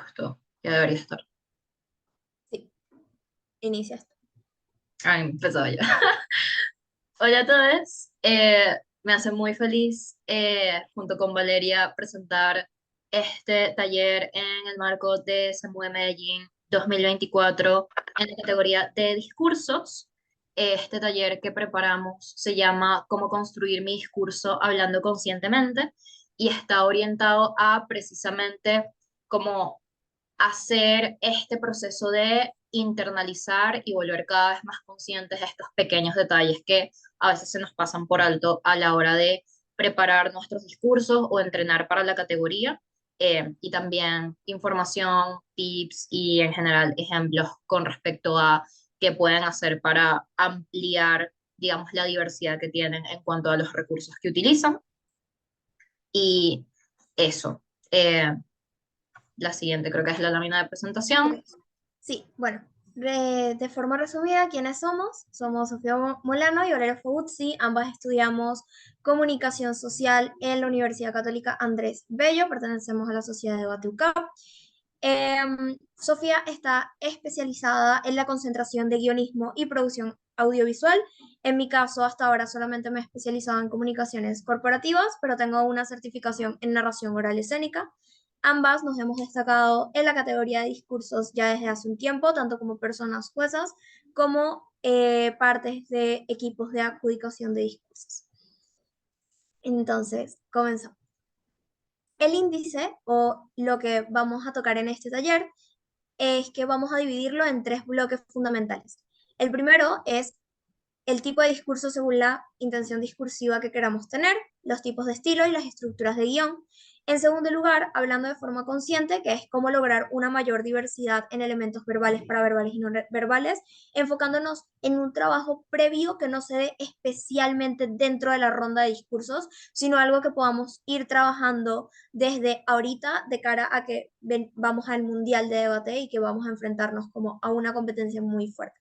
Justo, ya debería estar. Sí, inicias. Ay, empezaba ya. Hola a todos. Me hace muy feliz, junto con Valeria, presentar este taller en el marco de SEMUE Medellín 2024 en la categoría de discursos. Este taller que preparamos se llama Cómo construir mi discurso hablando conscientemente y está orientado a precisamente cómo hacer este proceso de internalizar y volver cada vez más conscientes de estos pequeños detalles que a veces se nos pasan por alto a la hora de preparar nuestros discursos o entrenar para la categoría, y también información, tips y en general ejemplos con respecto a qué pueden hacer para ampliar, digamos, la diversidad que tienen en cuanto a los recursos que utilizan. Y eso. La siguiente creo que es la lámina de Ok. presentación. Sí, bueno, de forma resumida, ¿quiénes somos? Somos Sofía Molano y Valeria Foguzzi, ambas estudiamos comunicación social en la Universidad Católica Andrés Bello, pertenecemos a la Sociedad de Debate UCAP. Sofía está especializada en la concentración de guionismo y producción audiovisual. En mi caso, hasta ahora solamente me he especializado en comunicaciones corporativas, pero tengo una certificación en narración oral escénica. Ambas nos hemos destacado en la categoría de discursos ya desde hace un tiempo, tanto como personas juezas como partes de equipos de adjudicación de discursos. Entonces, comenzamos. El índice o lo que vamos a tocar en este taller es que vamos a dividirlo en tres bloques fundamentales. El primero es el tipo de discurso según la intención discursiva que queramos tener, los tipos de estilo y las estructuras de guión. En segundo lugar, hablando de forma consciente, que es cómo lograr una mayor diversidad en elementos verbales, paraverbales y no verbales, enfocándonos en un trabajo previo que no se dé especialmente dentro de la ronda de discursos, sino algo que podamos ir trabajando desde ahorita de cara a que vamos al mundial de debate y que vamos a enfrentarnos como a una competencia muy fuerte.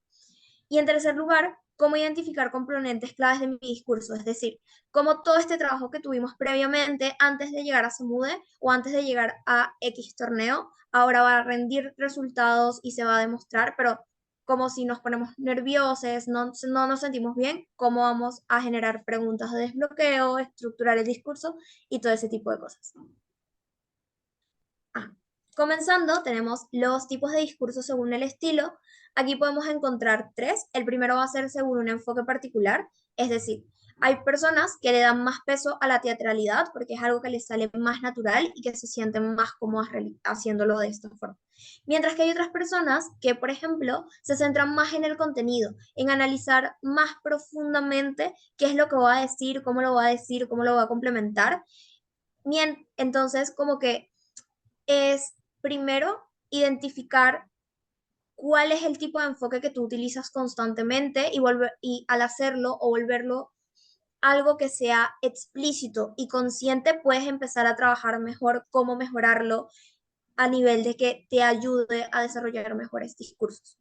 Y en tercer lugar, cómo identificar componentes claves de mi discurso, es decir, cómo todo este trabajo que tuvimos previamente antes de llegar a Samude o antes de llegar a X torneo, ahora va a rendir resultados y se va a demostrar, pero como si nos ponemos nerviosos, no nos sentimos bien, cómo vamos a generar preguntas de desbloqueo, estructurar el discurso y todo ese tipo de cosas. Ah, comenzando, tenemos los tipos de discurso según el estilo. Aquí podemos encontrar tres. El primero va a ser según un enfoque particular, es decir, hay personas que le dan más peso a la teatralidad porque es algo que les sale más natural y que se sienten más cómodas haciéndolo de esta forma. Mientras que hay otras personas que, por ejemplo, se centran más en el contenido, en analizar más profundamente qué es lo que va a decir, cómo lo va a decir, cómo lo va a complementar. Entonces, como que es primero identificar cuál es el tipo de enfoque que tú utilizas constantemente y al hacerlo o volverlo algo que sea explícito y consciente, puedes empezar a trabajar mejor cómo mejorarlo a nivel de que te ayude a desarrollar mejores discursos.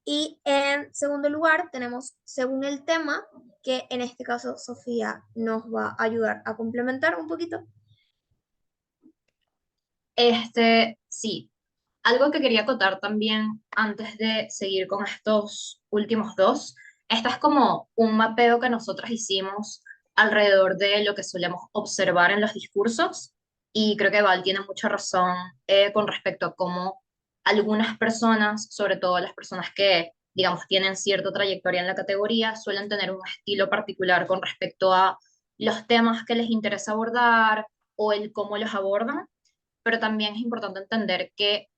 Y en segundo lugar, tenemos según el tema, que en este caso Sofía nos va a ayudar a complementar un poquito. Sí, algo que quería acotar también antes de seguir con estos últimos dos, esta es como un mapeo que nosotras hicimos alrededor de lo que solemos observar en los discursos y creo que Val tiene mucha razón, con respecto a cómo algunas personas, sobre todo las personas que, digamos, tienen cierta trayectoria en la categoría, suelen tener un estilo particular con respecto a los temas que les interesa abordar o el cómo los abordan, pero también es importante entender que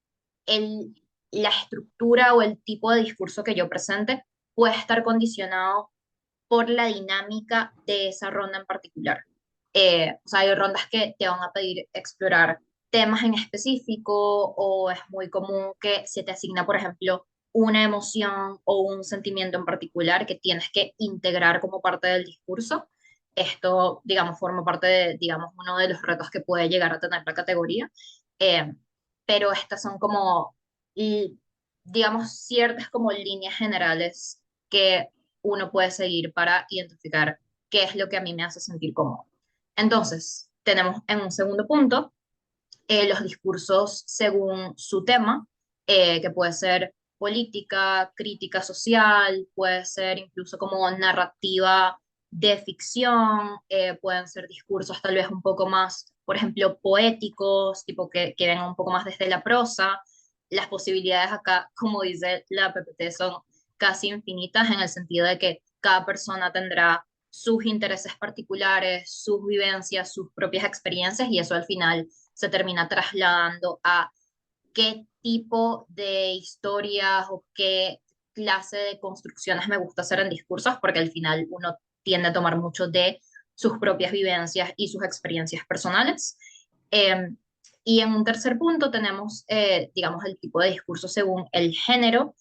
el, la estructura o el tipo de discurso que yo presente puede estar condicionado por la dinámica de esa ronda en particular. O sea, hay rondas que te van a pedir explorar temas en específico o es muy común que se te asigna, por ejemplo, una emoción o un sentimiento en particular que tienes que integrar como parte del discurso. Esto, digamos, forma parte de, digamos, uno de los retos que puede llegar a tener la categoría. Eh, pero estas son como, digamos, ciertas como líneas generales que uno puede seguir para identificar qué es lo que a mí me hace sentir cómodo. Entonces, tenemos en un segundo punto los discursos según su tema, que puede ser política, crítica social, puede ser incluso como narrativa de ficción, pueden ser discursos tal vez un poco más, por ejemplo, poéticos, tipo que vengan un poco más desde la prosa. Las posibilidades acá, como dice la PPT, son casi infinitas en el sentido de que cada persona tendrá sus intereses particulares, sus vivencias, sus propias experiencias y eso al final se termina trasladando a qué tipo de historias o qué clase de construcciones me gusta hacer en discursos, porque al final uno tiende a tomar mucho de sus propias vivencias y sus experiencias personales. Eh, y en un tercer punto tenemos, digamos, el tipo de discurso según el género.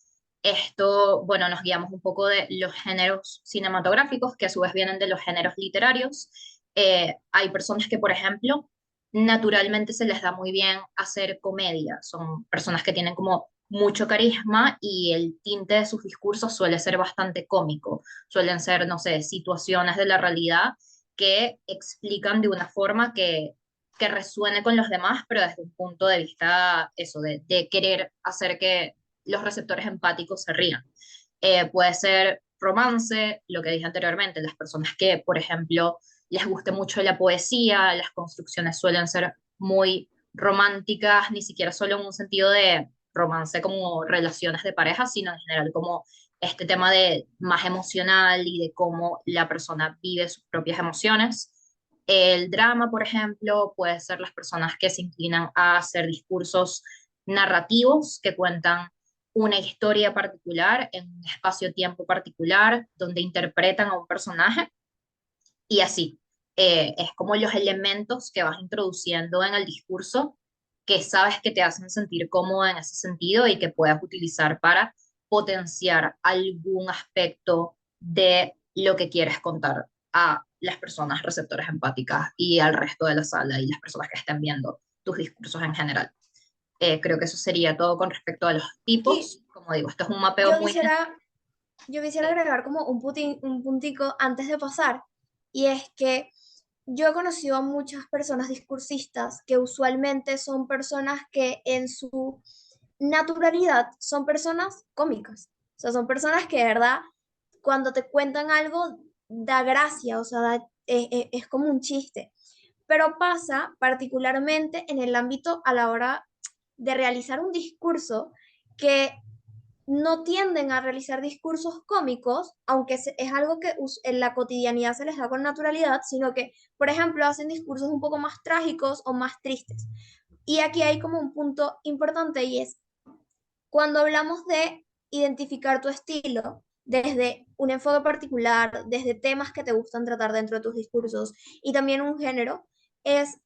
Esto, bueno, nos guiamos un poco de los géneros cinematográficos, que a su vez vienen de los géneros literarios. Hay personas que, por ejemplo, naturalmente se les da muy bien hacer comedia. Son personas que tienen como mucho carisma y el tinte de sus discursos suele ser bastante cómico. Suelen ser, no sé, situaciones de la realidad que explican de una forma que resuene con los demás, pero desde un punto de vista, eso, de querer hacer que los receptores empáticos se rían. Puede ser romance, lo que dije anteriormente, las personas que, por ejemplo, les guste mucho la poesía, las construcciones suelen ser muy románticas, ni siquiera solo en un sentido de romance como relaciones de pareja, sino en general como este tema de más emocional y de cómo la persona vive sus propias emociones. El drama, por ejemplo, puede ser las personas que se inclinan a hacer discursos narrativos que cuentan una historia particular en un espacio-tiempo particular, donde interpretan a un personaje y así. Es como los elementos que vas introduciendo en el discurso que sabes que te hacen sentir cómodo en ese sentido y que puedas utilizar para potenciar algún aspecto de lo que quieres contar a las personas receptoras empáticas y al resto de la sala y las personas que estén viendo tus discursos en general. Creo que eso sería todo con respecto a los Sí, tipos. Como digo, esto es un mapeo yo muy general. quisiera, yo quisiera agregar como un puntico antes de pasar, y es que yo he conocido a muchas personas discursistas que usualmente son personas que en su naturalidad son personas cómicas. O sea, son personas que de verdad, cuando te cuentan algo, da gracia, o sea, es como un chiste. Pero pasa particularmente en el ámbito a la hora de realizar un discurso que no tienden a realizar discursos cómicos, aunque es algo que en la cotidianidad se les da con naturalidad, sino que, por ejemplo, hacen discursos un poco más trágicos o más tristes. Y aquí hay como un punto importante y es, cuando hablamos de identificar tu estilo desde un enfoque particular, desde temas que te gustan tratar dentro de tus discursos y también un género, es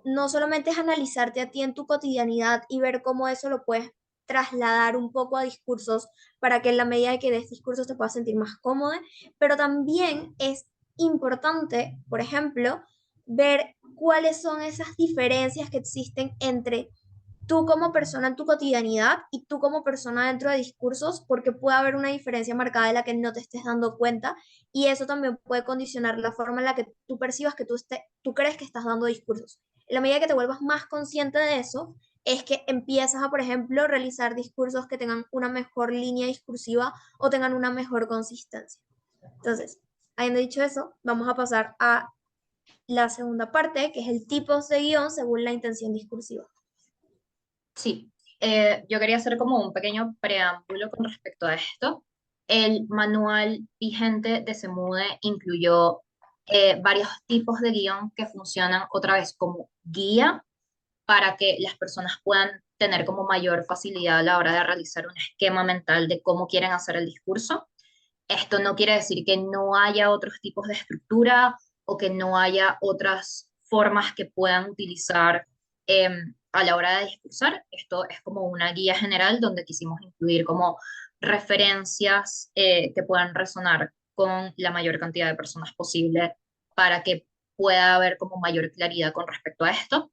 no solamente es analizarte a ti en tu cotidianidad y ver cómo eso lo puedes trasladar un poco a discursos para que en la medida de que des discursos te puedas sentir más cómodo, pero también es importante, por ejemplo, ver cuáles son esas diferencias que existen entre tú como persona en tu cotidianidad y tú como persona dentro de discursos, porque puede haber una diferencia marcada de la que no te estés dando cuenta y eso también puede condicionar la forma en la que tú percibas que tú crees que estás dando discursos. En la medida que te vuelvas más consciente de eso, es que empiezas a, por ejemplo, realizar discursos que tengan una mejor línea discursiva o tengan una mejor consistencia. Entonces, habiendo dicho eso, vamos a pasar a la segunda parte, que es el tipo de guión según la intención discursiva. Sí, yo quería hacer como un pequeño preámbulo con respecto a esto. El manual vigente de Semude incluyó varios tipos de guión que funcionan otra vez como guía para que las personas puedan tener como mayor facilidad a la hora de realizar un esquema mental de cómo quieren hacer el discurso. Esto no quiere decir que no haya otros tipos de estructura o que no haya otras formas que puedan utilizar a la hora de discursar. Esto es como una guía general donde quisimos incluir como referencias que puedan resonar con la mayor cantidad de personas posible para que pueda haber como mayor claridad con respecto a esto.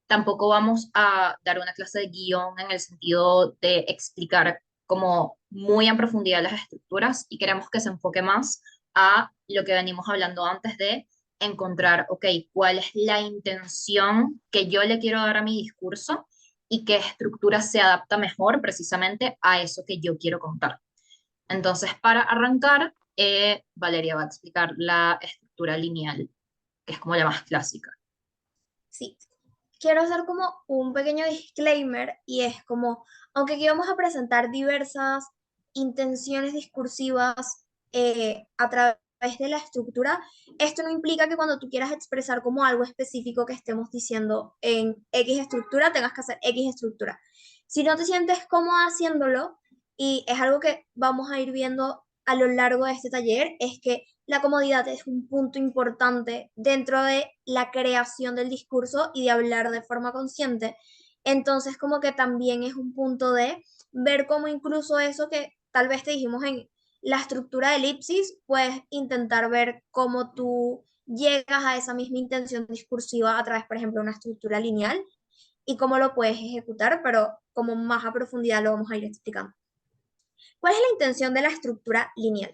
Tampoco vamos a dar una clase de guión en el sentido de explicar como muy en profundidad las estructuras y queremos que se enfoque más a lo que venimos hablando antes de encontrar, ok, cuál es la intención que yo le quiero dar a mi discurso y qué estructura se adapta mejor precisamente a eso que yo quiero contar. Entonces, para arrancar, Valeria va a explicar la estructura lineal, que es como la más clásica. Sí, quiero hacer como un pequeño disclaimer y es como, aunque aquí vamos a presentar diversas intenciones discursivas a través de la estructura, esto no implica que cuando tú quieras expresar como algo específico que estemos diciendo en X estructura, tengas que hacer X estructura. Si no te sientes cómoda haciéndolo, y es algo que vamos a ir viendo a lo largo de este taller, es que la comodidad es un punto importante dentro de la creación del discurso y de hablar de forma consciente. Entonces, como que también es un punto de ver cómo incluso eso que tal vez te dijimos en la estructura de elipsis, puedes intentar ver cómo tú llegas a esa misma intención discursiva a través, por ejemplo, de una estructura lineal y cómo lo puedes ejecutar, pero como más a profundidad lo vamos a ir explicando. ¿Cuál es la intención de la estructura lineal?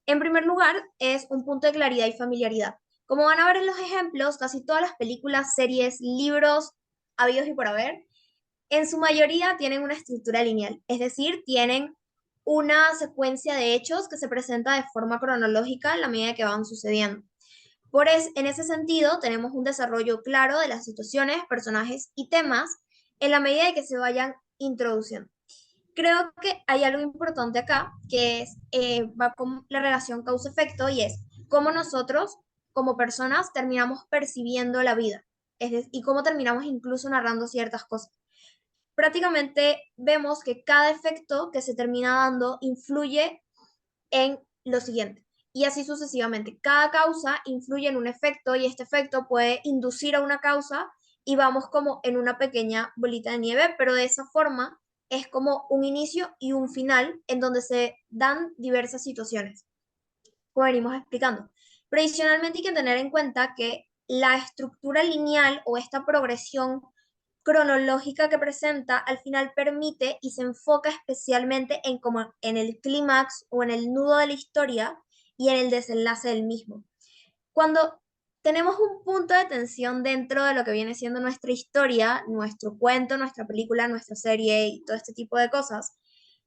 En primer lugar, es un punto de claridad y familiaridad. Como van a ver en los ejemplos, casi todas las películas, series, libros, habidos y por haber, en su mayoría tienen una estructura lineal, es decir, tienen una secuencia de hechos que se presenta de forma cronológica en la medida que van sucediendo. En ese sentido, tenemos un desarrollo claro de las situaciones, personajes y temas en la medida de que se vayan introduciendo. Creo que hay algo importante acá, que es, va con la relación causa-efecto y es cómo nosotros, como personas, terminamos percibiendo la vida y cómo terminamos incluso narrando ciertas cosas. Prácticamente vemos que cada efecto que se termina dando influye en lo siguiente. Y así sucesivamente. Cada causa influye en un efecto y este efecto puede inducir a una causa y vamos como en una pequeña bolita de nieve, pero de esa forma es como un inicio y un final en donde se dan diversas situaciones, como venimos explicando. Pero adicionalmente hay que tener en cuenta que la estructura lineal o esta progresión cronológica que presenta al final permite y se enfoca especialmente en como en el clímax o en el nudo de la historia y en el desenlace del mismo. Cuando tenemos un punto de tensión dentro de lo que viene siendo nuestra historia, nuestro cuento, nuestra película, nuestra serie y todo este tipo de cosas,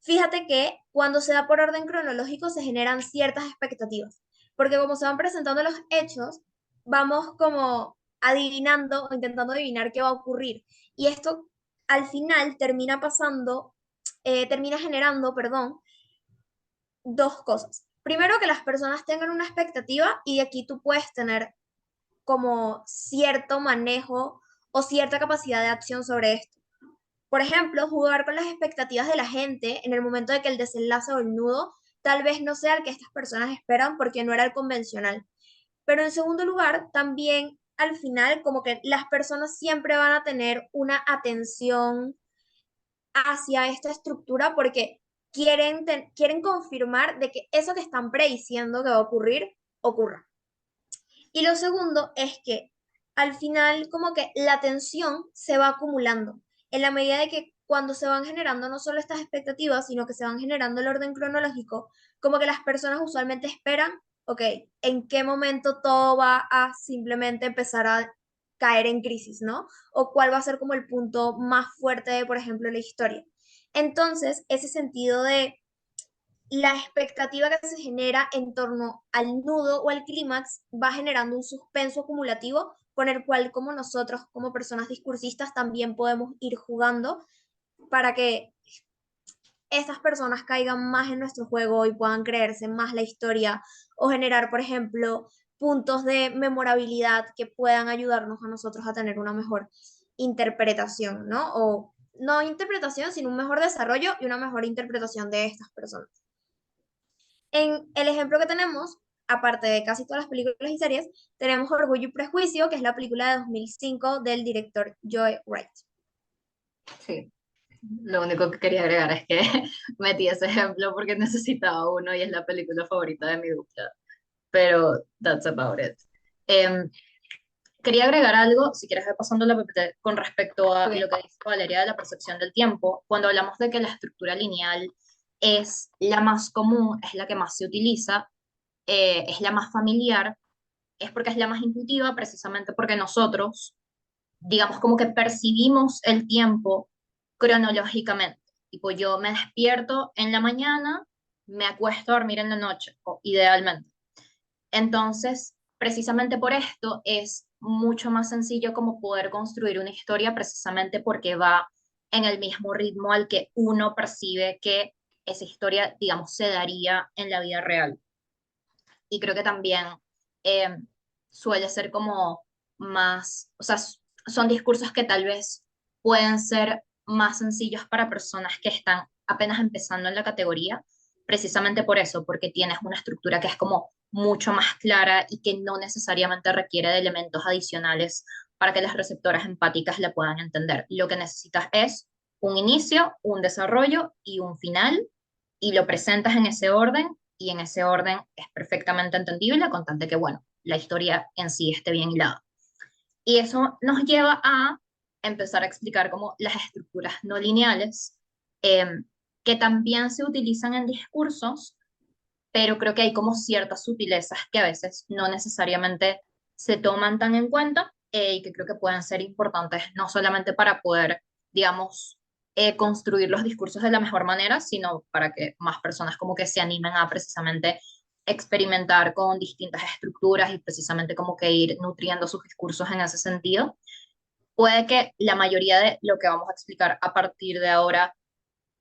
fíjate que cuando se da por orden cronológico se generan ciertas expectativas, porque como se van presentando los hechos, vamos como adivinando o intentando adivinar qué va a ocurrir. Y esto al final termina pasando, termina generando, perdón, dos cosas. Primero, que las personas tengan una expectativa y de aquí tú puedes tener como cierto manejo o cierta capacidad de acción sobre esto. Por ejemplo, jugar con las expectativas de la gente en el momento de que el desenlace o el nudo tal vez no sea el que estas personas esperan porque no era el convencional. Pero en segundo lugar, también al final como que las personas siempre van a tener una atención hacia esta estructura porque quieren confirmar de que eso que están prediciendo que va a ocurrir, ocurra. Y lo segundo es que al final como que la tensión se va acumulando en la medida de que cuando se van generando no solo estas expectativas, sino que se van generando el orden cronológico, como que las personas usualmente esperan, ok, ¿en qué momento todo va a simplemente empezar a caer en crisis, ¿no? O cuál va a ser como el punto más fuerte de, por ejemplo, la historia. Entonces, ese sentido de la expectativa que se genera en torno al nudo o al clímax va generando un suspenso acumulativo con el cual como nosotros, como personas discursistas, también podemos ir jugando para que estas personas caigan más en nuestro juego y puedan creerse más la historia o generar, por ejemplo, puntos de memorabilidad que puedan ayudarnos a nosotros a tener una mejor interpretación, ¿no? O no interpretación, sino un mejor desarrollo y una mejor interpretación de estas personas. En el ejemplo que tenemos, aparte de casi todas las películas y series, tenemos Orgullo y Prejuicio, que es la película de 2005 del director Joe Wright. Sí, lo único que quería agregar es que metí ese ejemplo porque necesitaba uno y es la película favorita de mi dupla, pero that's about it. Em, Quería agregar algo, si quieres ver pasando la PPT, con respecto a Okay. lo que dice Valeria de la percepción del tiempo. Cuando hablamos de que la estructura lineal es la más común, es la que más se utiliza, es la más familiar, es porque es la más intuitiva, precisamente porque nosotros, digamos, como que percibimos el tiempo cronológicamente. Tipo, yo me despierto en la mañana, me acuesto a dormir en la noche, o idealmente. Entonces, precisamente por esto es mucho más sencillo como poder construir una historia precisamente porque va en el mismo ritmo al que uno percibe que esa historia, digamos, se daría en la vida real. Y creo que también eh, suele ser como más, o sea, son discursos que tal vez pueden ser más sencillos para personas que están apenas empezando en la categoría, precisamente por eso, porque tienes una estructura que es como mucho más clara y que no necesariamente requiere de elementos adicionales para que las receptoras empáticas la puedan entender. Lo que necesitas es un inicio, un desarrollo y un final, y lo presentas en ese orden, y en ese orden es perfectamente entendible, con tanto que, bueno, la historia en sí esté bien hilada. Y eso nos lleva a empezar a explicar como las estructuras no lineales, eh, que también se utilizan en discursos, pero creo que hay como ciertas sutilezas que a veces no necesariamente se toman tan en cuenta, y que creo que pueden ser importantes no solamente para poder, digamos, construir los discursos de la mejor manera, sino para que más personas como que se animen a precisamente experimentar con distintas estructuras y precisamente como que ir nutriendo sus discursos en ese sentido. Puede que la mayoría de lo que vamos a explicar a partir de ahora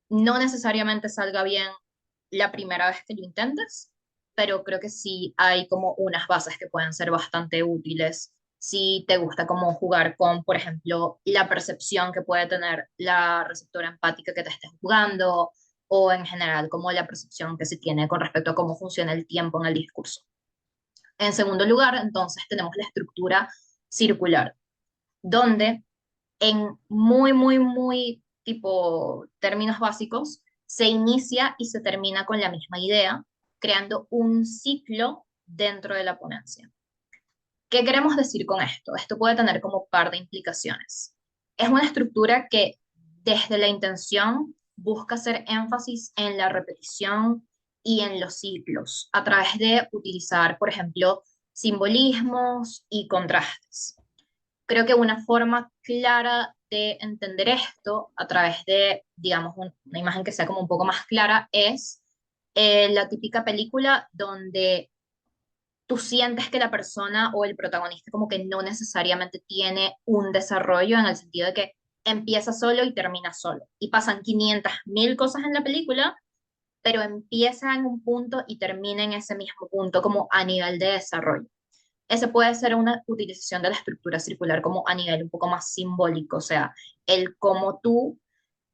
no necesariamente salga bien la primera vez que lo intentes, pero creo que sí hay como unas bases que pueden ser bastante útiles si te gusta como jugar con, por ejemplo, la percepción que puede tener la receptora empática que te estés jugando, o en general como la percepción que se tiene con respecto a cómo funciona el tiempo en el discurso. En segundo lugar, entonces tenemos la estructura circular, donde en muy tipo términos básicos, se inicia y se termina con la misma idea, creando un ciclo dentro de la ponencia. ¿Qué queremos decir con esto? Esto puede tener como par de implicaciones. Es una estructura que desde la intención busca hacer énfasis en la repetición y en los ciclos, a través de utilizar, por ejemplo, simbolismos y contrastes. Creo que una forma clara de entender esto a través de, digamos, una imagen que sea como un poco más clara es la típica película donde tú sientes que la persona o el protagonista como que no necesariamente tiene un desarrollo en el sentido de que empieza solo y termina solo. Y pasan 500.000 cosas en la película, pero empieza en un punto y termina en ese mismo punto como a nivel de desarrollo. Ese puede ser una utilización de la estructura circular como a nivel un poco más simbólico, o sea, el cómo tú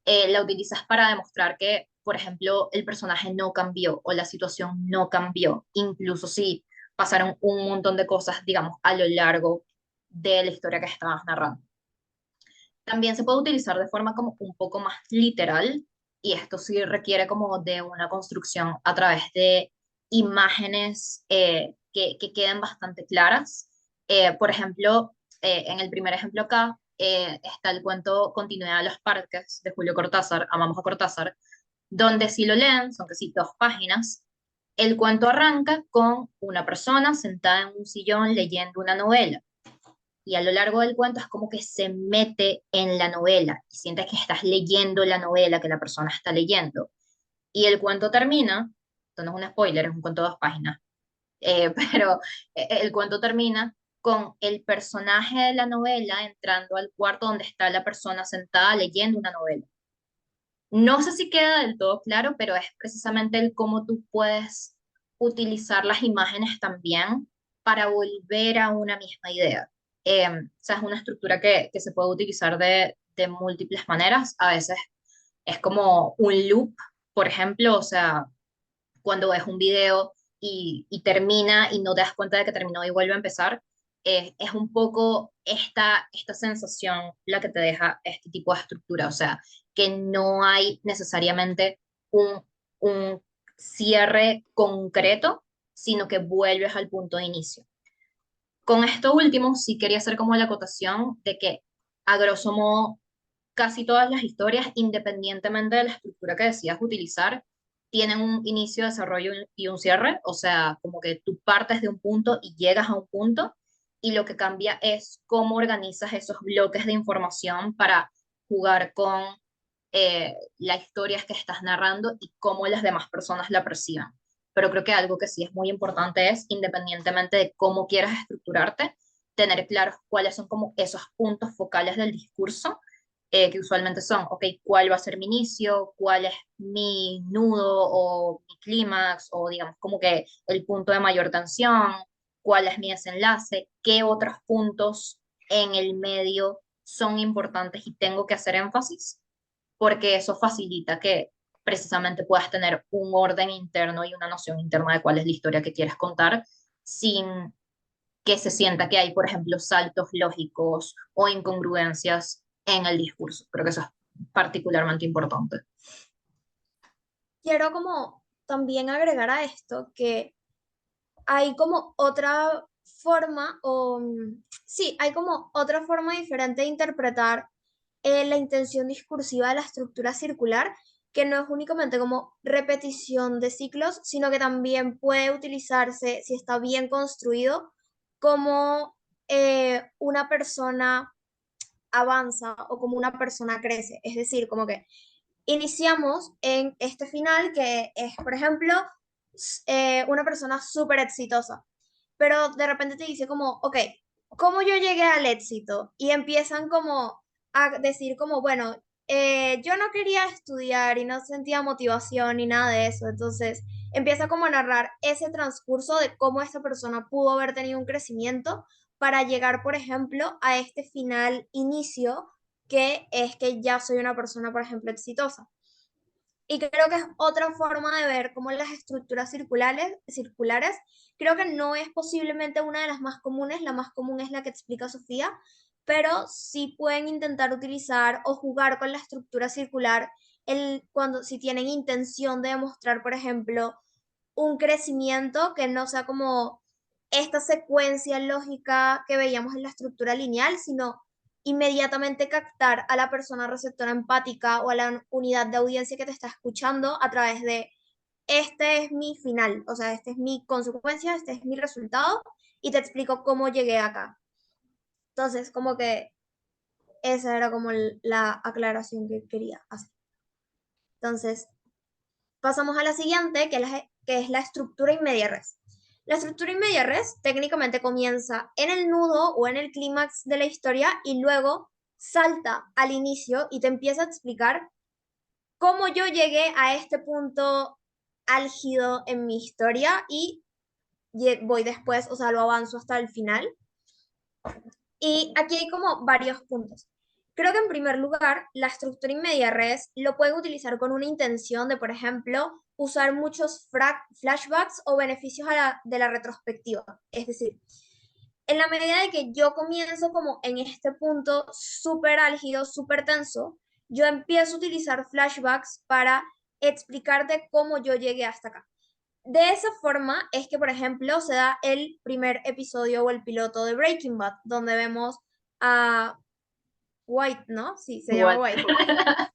la utilizas para demostrar que, por ejemplo, el personaje no cambió o la situación no cambió, incluso si pasaron un montón de cosas, digamos, a lo largo de la historia que estabas narrando. También se puede utilizar de forma como un poco más literal, y esto sí requiere como de una construcción a través de imágenes que queden bastante claras. Por ejemplo, en el primer ejemplo acá está el cuento Continuidad de los Parques de Julio Cortázar, Amamos a Cortázar, donde si lo leen, son casi 2 páginas, el cuento arranca con una persona sentada en un sillón leyendo una novela, y a lo largo del cuento es como que se mete en la novela y sientes que estás leyendo la novela que la persona está leyendo. Y el cuento termina, esto no es un spoiler, es un cuento de 2 páginas, pero el cuento termina con el personaje de la novela entrando al cuarto donde está la persona sentada leyendo una novela. No sé si queda del todo claro, pero es precisamente el cómo tú puedes utilizar las imágenes también para volver a una misma idea. O sea, es una estructura que se puede utilizar de múltiples maneras. A veces es como un loop, por ejemplo, o sea, cuando ves un video y termina y no te das cuenta de que terminó y vuelve a empezar, es un poco esta sensación la que te deja este tipo de estructura, o sea, que no hay necesariamente un cierre concreto, sino que vuelves al punto de inicio. Con esto último, sí quería hacer como la acotación de que, a grosso modo, casi todas las historias, independientemente de la estructura que decidas utilizar, tienen un inicio, desarrollo y un cierre, o sea, como que tú partes de un punto y llegas a un punto, y lo que cambia es cómo organizas esos bloques de información para jugar con las historias que estás narrando y cómo las demás personas la perciben. Pero creo que algo que sí es muy importante es, independientemente de cómo quieras estructurarte, tener claros cuáles son como esos puntos focales del discurso, que usualmente son, ok, ¿cuál va a ser mi inicio? ¿Cuál es mi nudo o mi clímax? O digamos como que el punto de mayor tensión, ¿cuál es mi desenlace? ¿Qué otros puntos en el medio son importantes y tengo que hacer énfasis? Porque eso facilita que precisamente puedas tener un orden interno y una noción interna de cuál es la historia que quieres contar, sin que se sienta que hay, por ejemplo, saltos lógicos o incongruencias en el discurso. Creo que eso es particularmente importante. Quiero como también agregar a esto que hay como otra forma, sí, hay como otra forma diferente de interpretar la intención discursiva de la estructura circular, que no es únicamente como repetición de ciclos, sino que también puede utilizarse, si está bien construido, como una persona avanza o como una persona crece. Es decir, como que iniciamos en este final que es, por ejemplo, una persona súper exitosa, pero de repente te dice como, ok, ¿cómo yo llegué al éxito? Y empiezan como a decir como, bueno, yo no quería estudiar y no sentía motivación ni nada de eso, entonces empieza como a narrar ese transcurso de cómo esta persona pudo haber tenido un crecimiento para llegar, por ejemplo, a este final inicio que es que ya soy una persona, por ejemplo, exitosa. Y creo que es otra forma de ver cómo las estructuras circulares, creo que no es posiblemente una de las más comunes, la más común es la que explica Sofía, pero sí pueden intentar utilizar o jugar con la estructura circular cuando si tienen intención de demostrar, por ejemplo, un crecimiento que no sea como esta secuencia lógica que veíamos en la estructura lineal, sino inmediatamente captar a la persona receptora empática o a la unidad de audiencia que te está escuchando a través de este es mi final, o sea, este es mi consecuencia, este es mi resultado y te explico cómo llegué acá. Entonces, como que esa era como la aclaración que quería hacer. Entonces, pasamos a la siguiente, que es la estructura in media res. La estructura in media res técnicamente comienza en el nudo o en el clímax de la historia y luego salta al inicio y te empieza a explicar cómo yo llegué a este punto álgido en mi historia y voy después, o sea, lo avanzo hasta el final. Y aquí hay como varios puntos. Creo que en primer lugar, la estructura in media res lo pueden utilizar con una intención de, por ejemplo, usar muchos flashbacks o beneficios de la retrospectiva. Es decir, en la medida de que yo comienzo como en este punto súper álgido, súper tenso, yo empiezo a utilizar flashbacks para explicarte cómo yo llegué hasta acá. De esa forma es que, por ejemplo, se da el primer episodio o el piloto de Breaking Bad, donde vemos a White, ¿no? Sí, se llama Igual. White.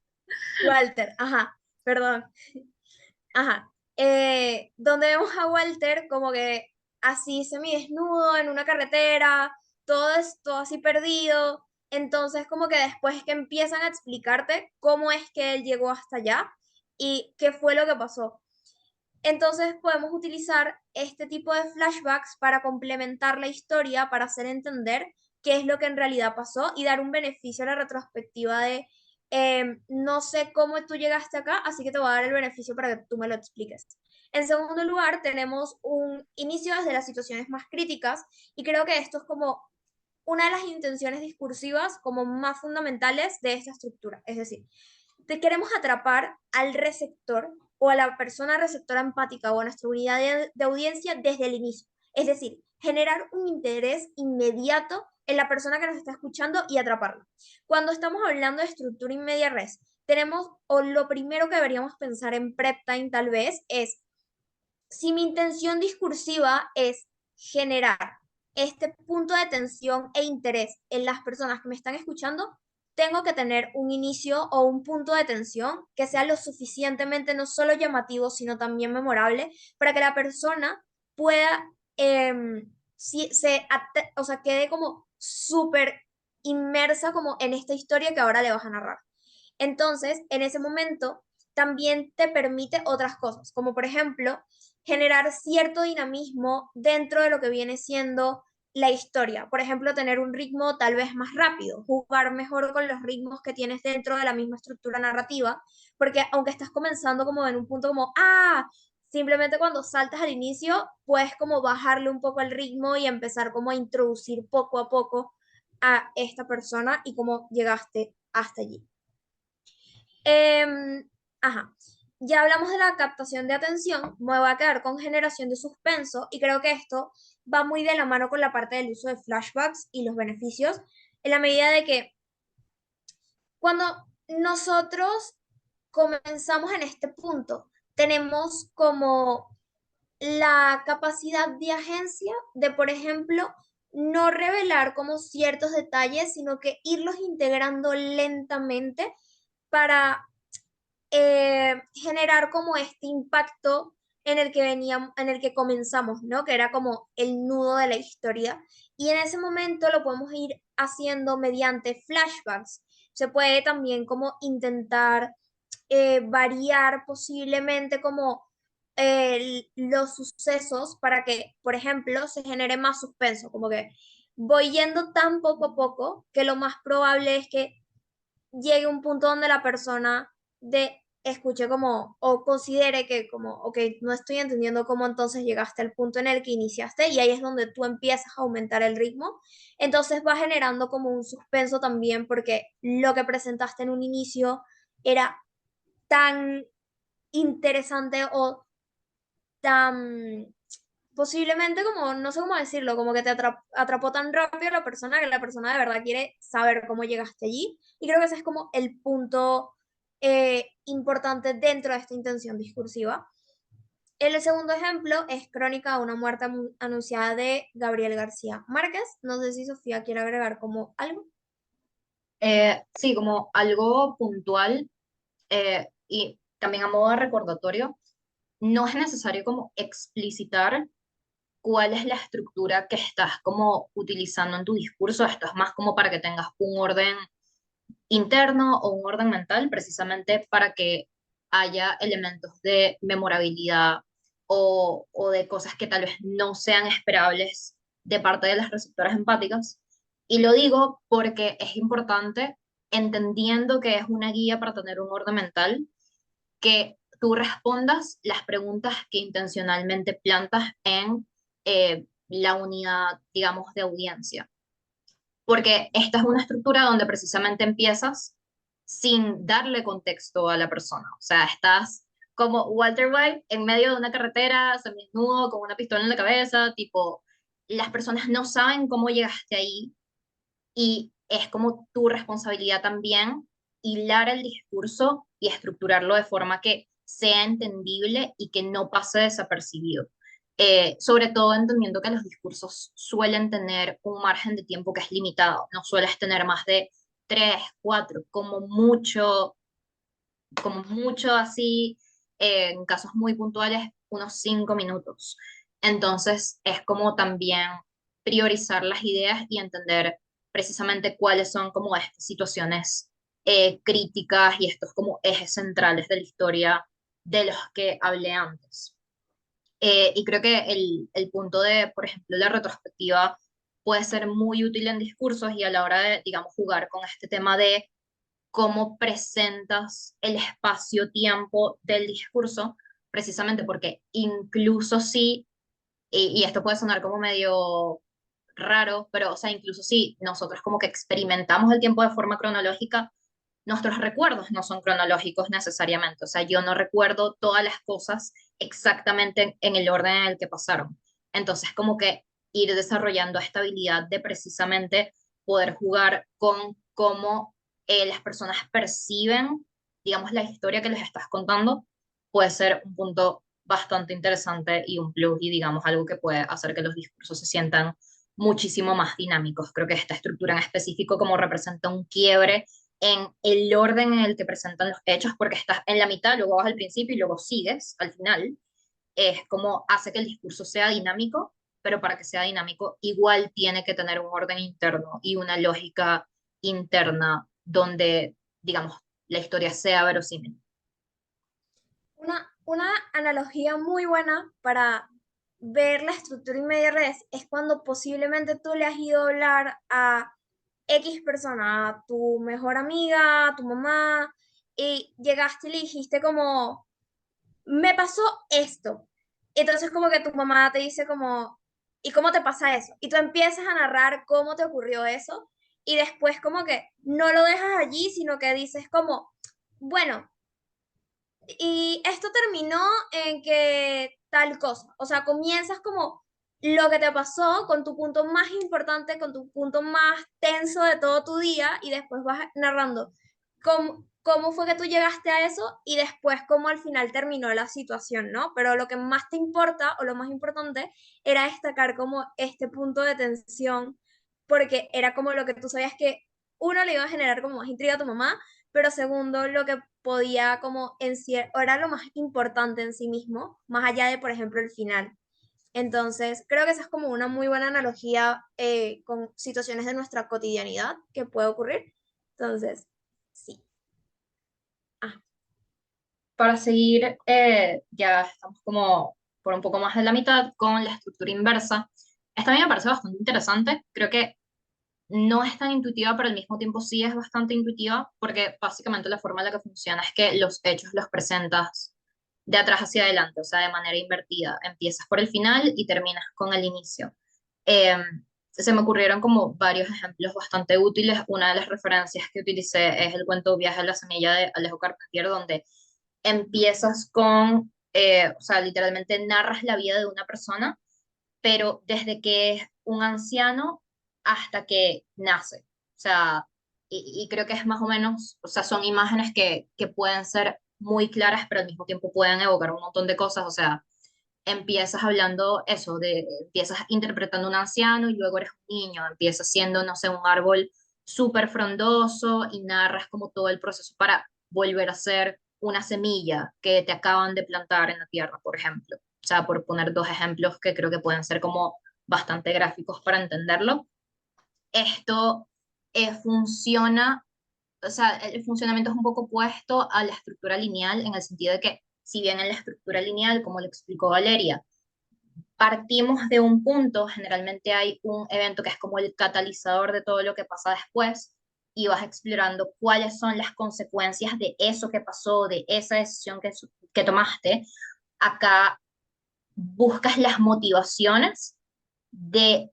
Walter, ajá, perdón. Ajá. Donde vemos a Walter como que así semidesnudo en una carretera, todo así perdido. Entonces, como que después es que empiezan a explicarte cómo es que él llegó hasta allá y qué fue lo que pasó. Entonces podemos utilizar este tipo de flashbacks para complementar la historia, para hacer entender qué es lo que en realidad pasó y dar un beneficio a la retrospectiva de no sé cómo tú llegaste acá, así que te voy a dar el beneficio para que tú me lo expliques. En segundo lugar, tenemos un inicio desde las situaciones más críticas y creo que esto es como una de las intenciones discursivas como más fundamentales de esta estructura. Es decir, te queremos atrapar al receptor o a la persona receptora empática o a nuestra unidad de audiencia desde el inicio. Es decir, generar un interés inmediato en la persona que nos está escuchando y atraparla. Cuando estamos hablando de estructura in media res, tenemos, o lo primero que deberíamos pensar en prep time tal vez es, si mi intención discursiva es generar este punto de tensión e interés en las personas que me están escuchando, tengo que tener un inicio o un punto de tensión que sea lo suficientemente no solo llamativo, sino también memorable para que la persona pueda, o sea, quede como súper inmersa como en esta historia que ahora le vas a narrar. Entonces, en ese momento, también te permite otras cosas, como por ejemplo, generar cierto dinamismo dentro de lo que viene siendo la historia. Por ejemplo, tener un ritmo tal vez más rápido, jugar mejor con los ritmos que tienes dentro de la misma estructura narrativa, porque aunque estás comenzando como en un punto como, simplemente cuando saltas al inicio, puedes como bajarle un poco el ritmo y empezar como a introducir poco a poco a esta persona y cómo llegaste hasta allí. Ajá. Ya hablamos de la captación de atención, me voy a quedar con generación de suspenso y creo que esto va muy de la mano con la parte del uso de flashbacks y los beneficios, en la medida de que cuando nosotros comenzamos en este punto, tenemos como la capacidad de agencia de, por ejemplo, no revelar como ciertos detalles, sino que irlos integrando lentamente para generar como este impacto en el que veníamos, en el que comenzamos, ¿no? Que era como el nudo de la historia. Y en ese momento lo podemos ir haciendo mediante flashbacks. Se puede también como intentar variar posiblemente como los sucesos para que, por ejemplo, se genere más suspenso, como que voy yendo tan poco a poco que lo más probable es que llegue un punto donde la persona escuche como o considere que como, ok, no estoy entendiendo cómo entonces llegaste al punto en el que iniciaste y ahí es donde tú empiezas a aumentar el ritmo. Entonces va generando como un suspenso también porque lo que presentaste en un inicio era tan interesante o tan posiblemente como, no sé cómo decirlo, como que te atrapó tan rápido la persona que la persona de verdad quiere saber cómo llegaste allí. Y creo que ese es como el punto importante dentro de esta intención discursiva. El segundo ejemplo es Crónica de una muerte anunciada de Gabriel García Márquez. No sé si Sofía quiere agregar como algo. Sí, como algo puntual y también a modo de recordatorio, no es necesario como explicitar cuál es la estructura que estás como utilizando en tu discurso. Esto es más como para que tengas un orden interno o un orden mental, precisamente para que haya elementos de memorabilidad o de cosas que tal vez no sean esperables de parte de las receptoras empáticas. Y lo digo porque es importante, entendiendo que es una guía para tener un orden mental, que tú respondas las preguntas que intencionalmente plantas en la unidad, digamos, de audiencia. Porque esta es una estructura donde precisamente empiezas sin darle contexto a la persona. O sea, estás como Walter White en medio de una carretera, semidesnudo, con una pistola en la cabeza, tipo, las personas no saben cómo llegaste ahí y es como tu responsabilidad también hilar el discurso y estructurarlo de forma que sea entendible y que no pase desapercibido. Sobre todo entendiendo que los discursos suelen tener un margen de tiempo que es limitado, no sueles tener más de 3, 4, como mucho así, en casos muy puntuales, unos 5 minutos. Entonces es como también priorizar las ideas y entender precisamente cuáles son como estas situaciones críticas y estos como ejes centrales de la historia de los que hablé antes. Y creo que el punto de, por ejemplo, la retrospectiva puede ser muy útil en discursos y a la hora de, digamos, jugar con este tema de cómo presentas el espacio-tiempo del discurso, precisamente porque incluso si, y esto puede sonar como medio raro, pero o sea, incluso si nosotros como que experimentamos el tiempo de forma cronológica, nuestros recuerdos no son cronológicos necesariamente, o sea, yo no recuerdo todas las cosas exactamente en el orden en el que pasaron. Entonces, como que ir desarrollando esta habilidad de precisamente poder jugar con cómo las personas perciben, digamos, la historia que les estás contando, puede ser un punto bastante interesante y un plus y, digamos, algo que puede hacer que los discursos se sientan muchísimo más dinámicos. Creo que esta estructura en específico como representa un quiebre en el orden en el que presentan los hechos, porque estás en la mitad, luego vas al principio y luego sigues al final. Es como hace que el discurso sea dinámico, pero para que sea dinámico igual tiene que tener un orden interno y una lógica interna donde, digamos, la historia sea verosímil. Una analogía muy buena para ver la estructura in media res es cuando posiblemente tú le has ido a hablar a X persona, a tu mejor amiga, a tu mamá, y llegaste y le dijiste como, me pasó esto. Entonces como que tu mamá te dice como, ¿y cómo te pasa eso? Y tú empiezas a narrar cómo te ocurrió eso y después como que no lo dejas allí, sino que dices como, bueno, y esto terminó en que tal cosa, o sea, comienzas como lo que te pasó con tu punto más importante, con tu punto más tenso de todo tu día y después vas narrando cómo fue que tú llegaste a eso y después cómo al final terminó la situación, ¿no? Pero lo que más te importa o lo más importante era destacar como este punto de tensión porque era como lo que tú sabías que uno le iba a generar como más intriga a tu mamá, pero segundo, lo que podía como o era lo más importante en sí mismo, más allá de, por ejemplo, el final. Entonces, creo que esa es como una muy buena analogía con situaciones de nuestra cotidianidad que puede ocurrir. Entonces, sí. Ah, Para seguir, ya estamos como por un poco más de la mitad con la estructura inversa. Esta a mí me parece bastante interesante. Creo que no es tan intuitiva, pero al mismo tiempo sí es bastante intuitiva, porque básicamente la forma en la que funciona es que los hechos los presentas de atrás hacia adelante, o sea, de manera invertida. Empiezas por el final y terminas con el inicio. Eh, Se me ocurrieron como varios ejemplos bastante útiles. Una de las referencias que utilicé es el cuento Viaje a la semilla de Alejo Carpentier, donde empiezas con, o sea, literalmente narras la vida de una persona, pero desde que es un anciano hasta que nace. O sea, y creo que es más o menos, o sea, son imágenes que pueden ser muy claras, pero al mismo tiempo pueden evocar un montón de cosas. O sea, empiezas hablando eso, empiezas interpretando un anciano y luego eres un niño, empiezas siendo, no sé, un árbol súper frondoso y narras como todo el proceso para volver a ser una semilla que te acaban de plantar en la tierra, por ejemplo. O sea, por poner dos ejemplos que creo que pueden ser como bastante gráficos para entenderlo. Esto funciona, o sea, el funcionamiento es un poco opuesto a la estructura lineal en el sentido de que, si bien en la estructura lineal, como le explicó Valeria, partimos de un punto, generalmente hay un evento que es como el catalizador de todo lo que pasa después y vas explorando cuáles son las consecuencias de eso que pasó, de esa decisión que tomaste. Acá buscas las motivaciones de,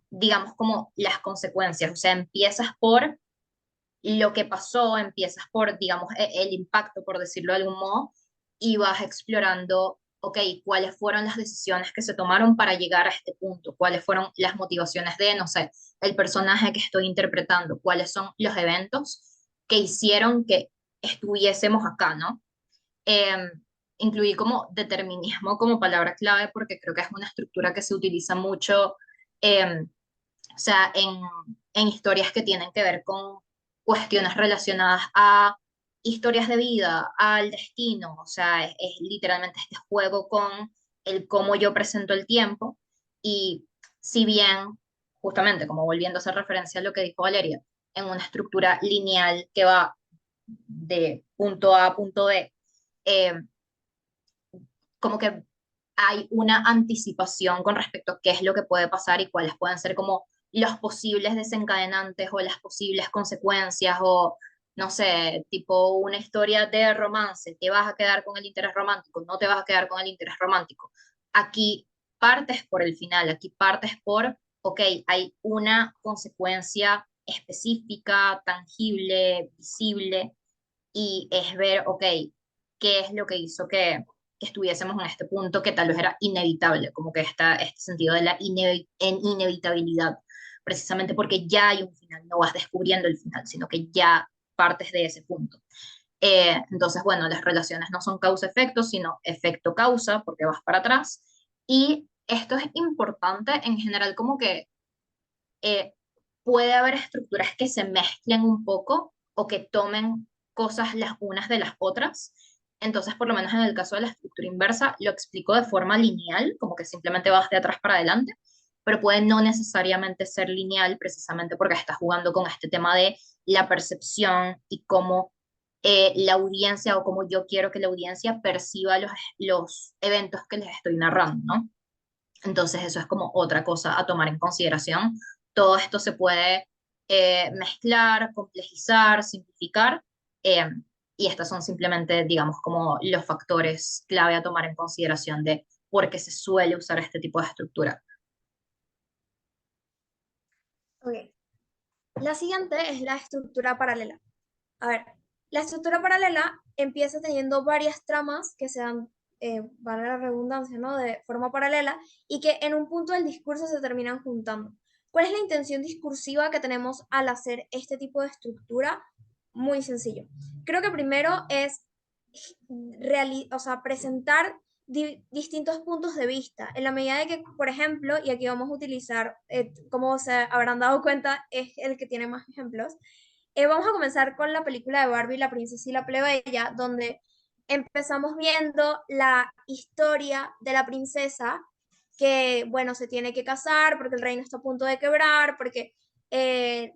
digamos, como las consecuencias, o sea, empiezas por lo que pasó, empiezas por, digamos, el impacto, por decirlo de algún modo, y vas explorando, ok, cuáles fueron las decisiones que se tomaron para llegar a este punto, cuáles fueron las motivaciones de, no sé, el personaje que estoy interpretando, cuáles son los eventos que hicieron que estuviésemos acá, ¿no? Eh, Incluí como determinismo como palabra clave porque creo que es una estructura que se utiliza mucho, o sea, en historias que tienen que ver con cuestiones relacionadas a historias de vida, al destino, o sea, es literalmente este juego con el cómo yo presento el tiempo y si bien, justamente como volviendo a hacer referencia a lo que dijo Valeria, en una estructura lineal que va de punto A a punto B, eh, como que hay una anticipación con respecto a qué es lo que puede pasar y cuáles pueden ser como los posibles desencadenantes o las posibles consecuencias o, no sé, tipo una historia de romance, te vas a quedar con el interés romántico, no te vas a quedar con el interés romántico. Aquí partes por el final, aquí partes por, ok, hay una consecuencia específica, tangible, visible, y es ver, ok, qué es lo que hizo que estuviésemos en este punto que tal vez era inevitable, como que está este sentido de la inevitabilidad, precisamente porque ya hay un final, no vas descubriendo el final, sino que ya partes de ese punto. Entonces, bueno, las relaciones no son causa-efecto, sino efecto-causa, porque vas para atrás. Y esto es importante en general, como que eh, puede haber estructuras que se mezclen un poco, o que tomen cosas las unas de las otras. Entonces, por lo menos en el caso de la estructura inversa, lo explico de forma lineal, como que simplemente vas de atrás para adelante, pero puede no necesariamente ser lineal precisamente porque está jugando con este tema de la percepción y cómo la audiencia o cómo yo quiero que la audiencia perciba los eventos que les estoy narrando, ¿no? Entonces eso es como otra cosa a tomar en consideración. Todo esto se puede mezclar, complejizar, simplificar, eh, y estos son simplemente, digamos, como los factores clave a tomar en consideración de por qué se suele usar este tipo de estructura. Ok. La siguiente es la estructura paralela. A ver, la estructura paralela empieza teniendo varias tramas que se dan, vale la redundancia, ¿no? De forma paralela y que en un punto del discurso se terminan juntando. ¿Cuál es la intención discursiva que tenemos al hacer este tipo de estructura? Muy sencillo. Creo que primero es o sea, presentar distintos puntos de vista, en la medida de que, por ejemplo, y aquí vamos a utilizar, como se habrán dado cuenta, es el que tiene más ejemplos. Vamos a comenzar con la película de Barbie, La princesa y la plebeya, donde empezamos viendo la historia de la princesa que, bueno, se tiene que casar porque el reino está a punto de quebrar, porque eh,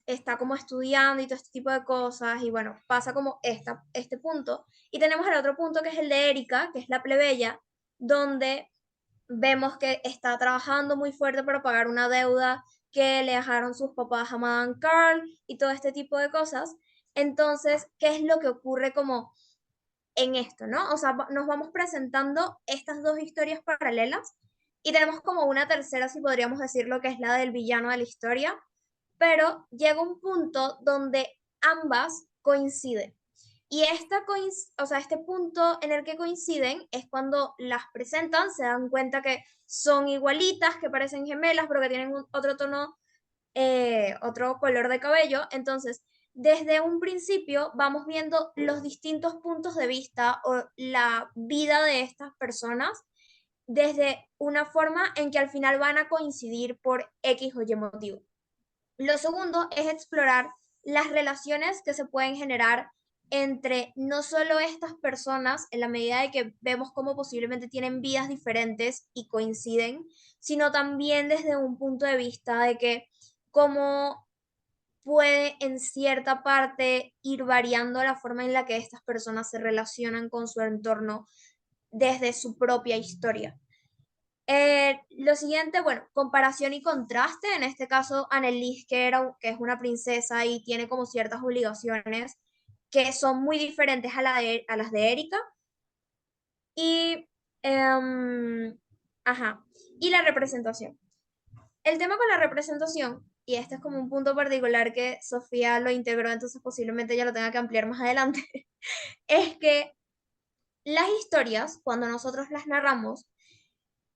está como estudiando y todo este tipo de cosas, y bueno, pasa como este punto. Y tenemos el otro punto que es el de Erika, que es la plebeya, donde vemos que está trabajando muy fuerte para pagar una deuda que le dejaron sus papás a Madame Carl y todo este tipo de cosas. Entonces, ¿qué es lo que ocurre como en esto, no? O sea, nos vamos presentando estas dos historias paralelas y tenemos como una tercera, si podríamos decirlo, que es la del villano de la historia, pero llega un punto donde ambas coinciden. Y o sea, este punto en el que coinciden es cuando las presentan, se dan cuenta que son igualitas, que parecen gemelas, pero que tienen otro tono, otro color de cabello. Entonces, desde un principio vamos viendo los distintos puntos de vista o la vida de estas personas desde una forma en que al final van a coincidir por X o Y motivo. Lo segundo es explorar las relaciones que se pueden generar entre no solo estas personas, en la medida de que vemos cómo posiblemente tienen vidas diferentes y coinciden, sino también desde un punto de vista de que cómo puede en cierta parte ir variando la forma en la que estas personas se relacionan con su entorno desde su propia historia. Lo siguiente, bueno, comparación y contraste. En este caso, Annelise, que es una princesa y tiene como ciertas obligaciones que son muy diferentes a las de Erika. Y, ajá, y la representación. El tema con la representación, y este es como un punto particular que Sofía lo integró, entonces posiblemente ya lo tenga que ampliar más adelante, es que las historias, cuando nosotros las narramos,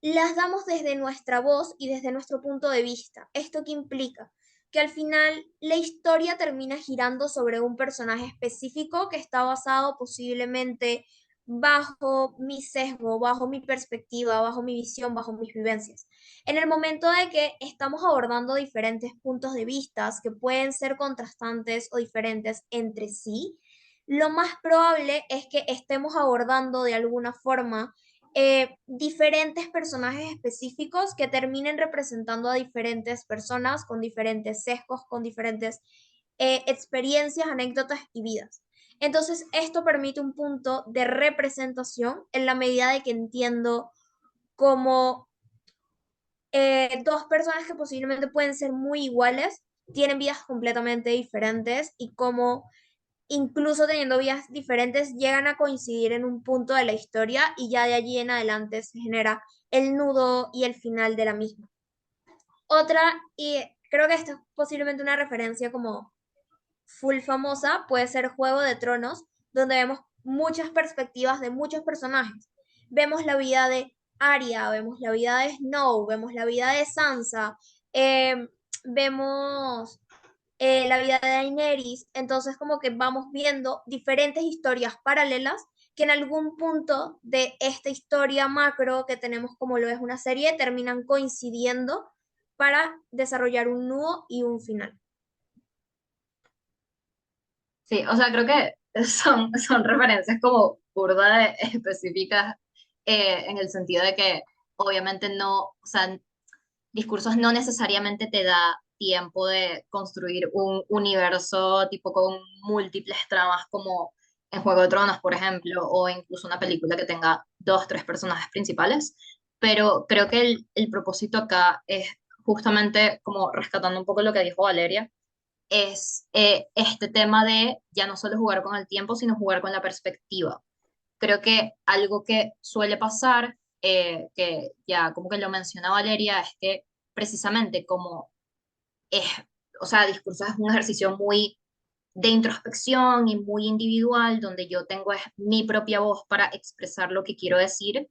las damos desde nuestra voz y desde nuestro punto de vista. ¿Esto qué implica? Que al final la historia termina girando sobre un personaje específico que está basado posiblemente bajo mi sesgo, bajo mi perspectiva, bajo mi visión, bajo mis vivencias. En el momento de que estamos abordando diferentes puntos de vista que pueden ser contrastantes o diferentes entre sí, lo más probable es que estemos abordando de alguna forma diferentes personajes específicos que terminen representando a diferentes personas con diferentes sesgos, con diferentes experiencias, anécdotas y vidas. Entonces, esto permite un punto de representación en la medida de que entiendo cómo dos personas que posiblemente pueden ser muy iguales tienen vidas completamente diferentes y cómo incluso teniendo vidas diferentes, llegan a coincidir en un punto de la historia y ya de allí en adelante se genera el nudo y el final de la misma. Otra, y creo que esto es posiblemente una referencia como full famosa, puede ser Juego de Tronos, donde vemos muchas perspectivas de muchos personajes. Vemos la vida de Arya, vemos la vida de Snow, vemos la vida de Sansa, eh, vemos la vida de Daenerys, entonces como que vamos viendo diferentes historias paralelas que en algún punto de esta historia macro que tenemos como lo es una serie terminan coincidiendo para desarrollar un nudo y un final. Sí, o sea, creo que son referencias como burda de específicas en el sentido de que obviamente no, o sea, discursos no necesariamente te da tiempo de construir un universo tipo con múltiples tramas como en Juego de Tronos, por ejemplo, o incluso una película que tenga dos, tres personajes principales, pero creo que el propósito acá es justamente como rescatando un poco lo que dijo Valeria, es este tema de ya no solo jugar con el tiempo, sino jugar con la perspectiva. Creo que algo que suele pasar, que ya como que lo menciona Valeria, es que precisamente como es, o sea, discurso es un ejercicio muy de introspección y muy individual, donde yo tengo es mi propia voz para expresar lo que quiero decir,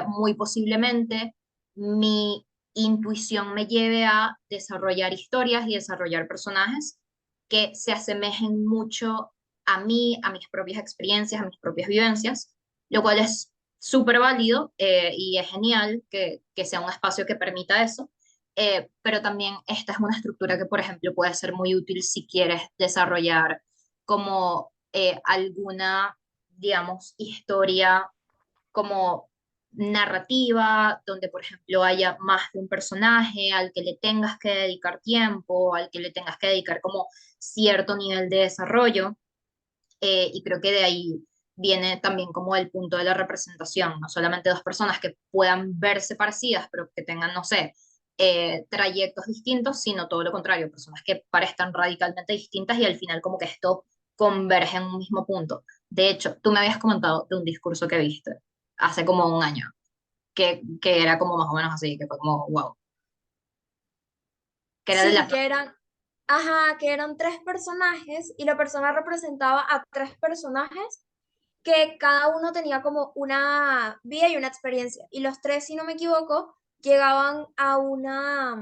muy posiblemente mi intuición me lleve a desarrollar historias y desarrollar personajes que se asemejen mucho a mí, a mis propias experiencias, a mis propias vivencias, lo cual es súper válido y es genial que sea un espacio que permita eso, pero también esta es una estructura que, por ejemplo, puede ser muy útil si quieres desarrollar como alguna, digamos, historia como narrativa, donde, por ejemplo, haya más de un personaje al que le tengas que dedicar tiempo, al que le tengas que dedicar como cierto nivel de desarrollo, y creo que de ahí viene también como el punto de la representación, no solamente dos personas que puedan verse parecidas, pero que tengan, no sé, trayectos distintos, sino todo lo contrario, personas que parezcan radicalmente distintas y al final como que esto converge en un mismo punto. De hecho, tú me habías comentado de un discurso que viste hace como un año, que era como más o menos así, que fue como, wow, que era de Sí, la... que eran, ajá, que eran tres personajes y la persona representaba a tres personajes que cada uno tenía como una vida y una experiencia. Y los tres, si no me equivoco, llegaban a una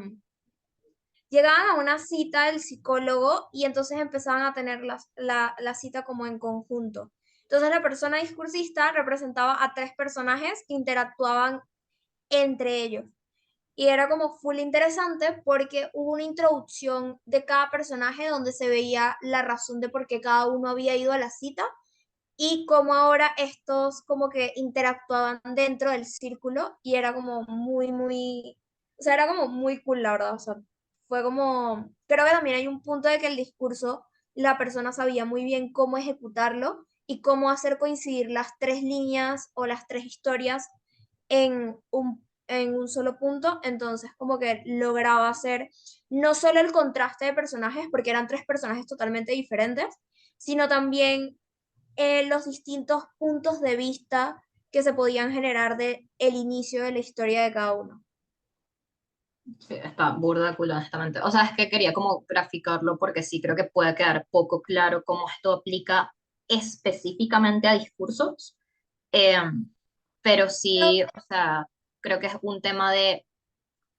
cita del psicólogo y entonces empezaban a tener la cita como en conjunto. Entonces la persona discursista representaba a tres personajes que interactuaban entre ellos. Y era como full interesante porque hubo una introducción de cada personaje donde se veía la razón de por qué cada uno había ido a la cita y cómo ahora estos como que interactuaban dentro del círculo y era como muy, o sea, era como muy cool, la verdad, o sea, fue como, creo que también hay un punto de que el discurso, la persona sabía muy bien cómo ejecutarlo y cómo hacer coincidir las tres líneas o las tres historias en un solo punto, entonces como que lograba hacer no solo el contraste de personajes, porque eran tres personajes totalmente diferentes, sino también los distintos puntos de vista que se podían generar de el inicio de la historia de cada uno. Sí, está burda de culo, honestamente. O sea, es que quería como graficarlo porque sí creo que puede quedar poco claro cómo esto aplica específicamente a discursos, eh, pero Creo sí, o sea, creo que es un tema de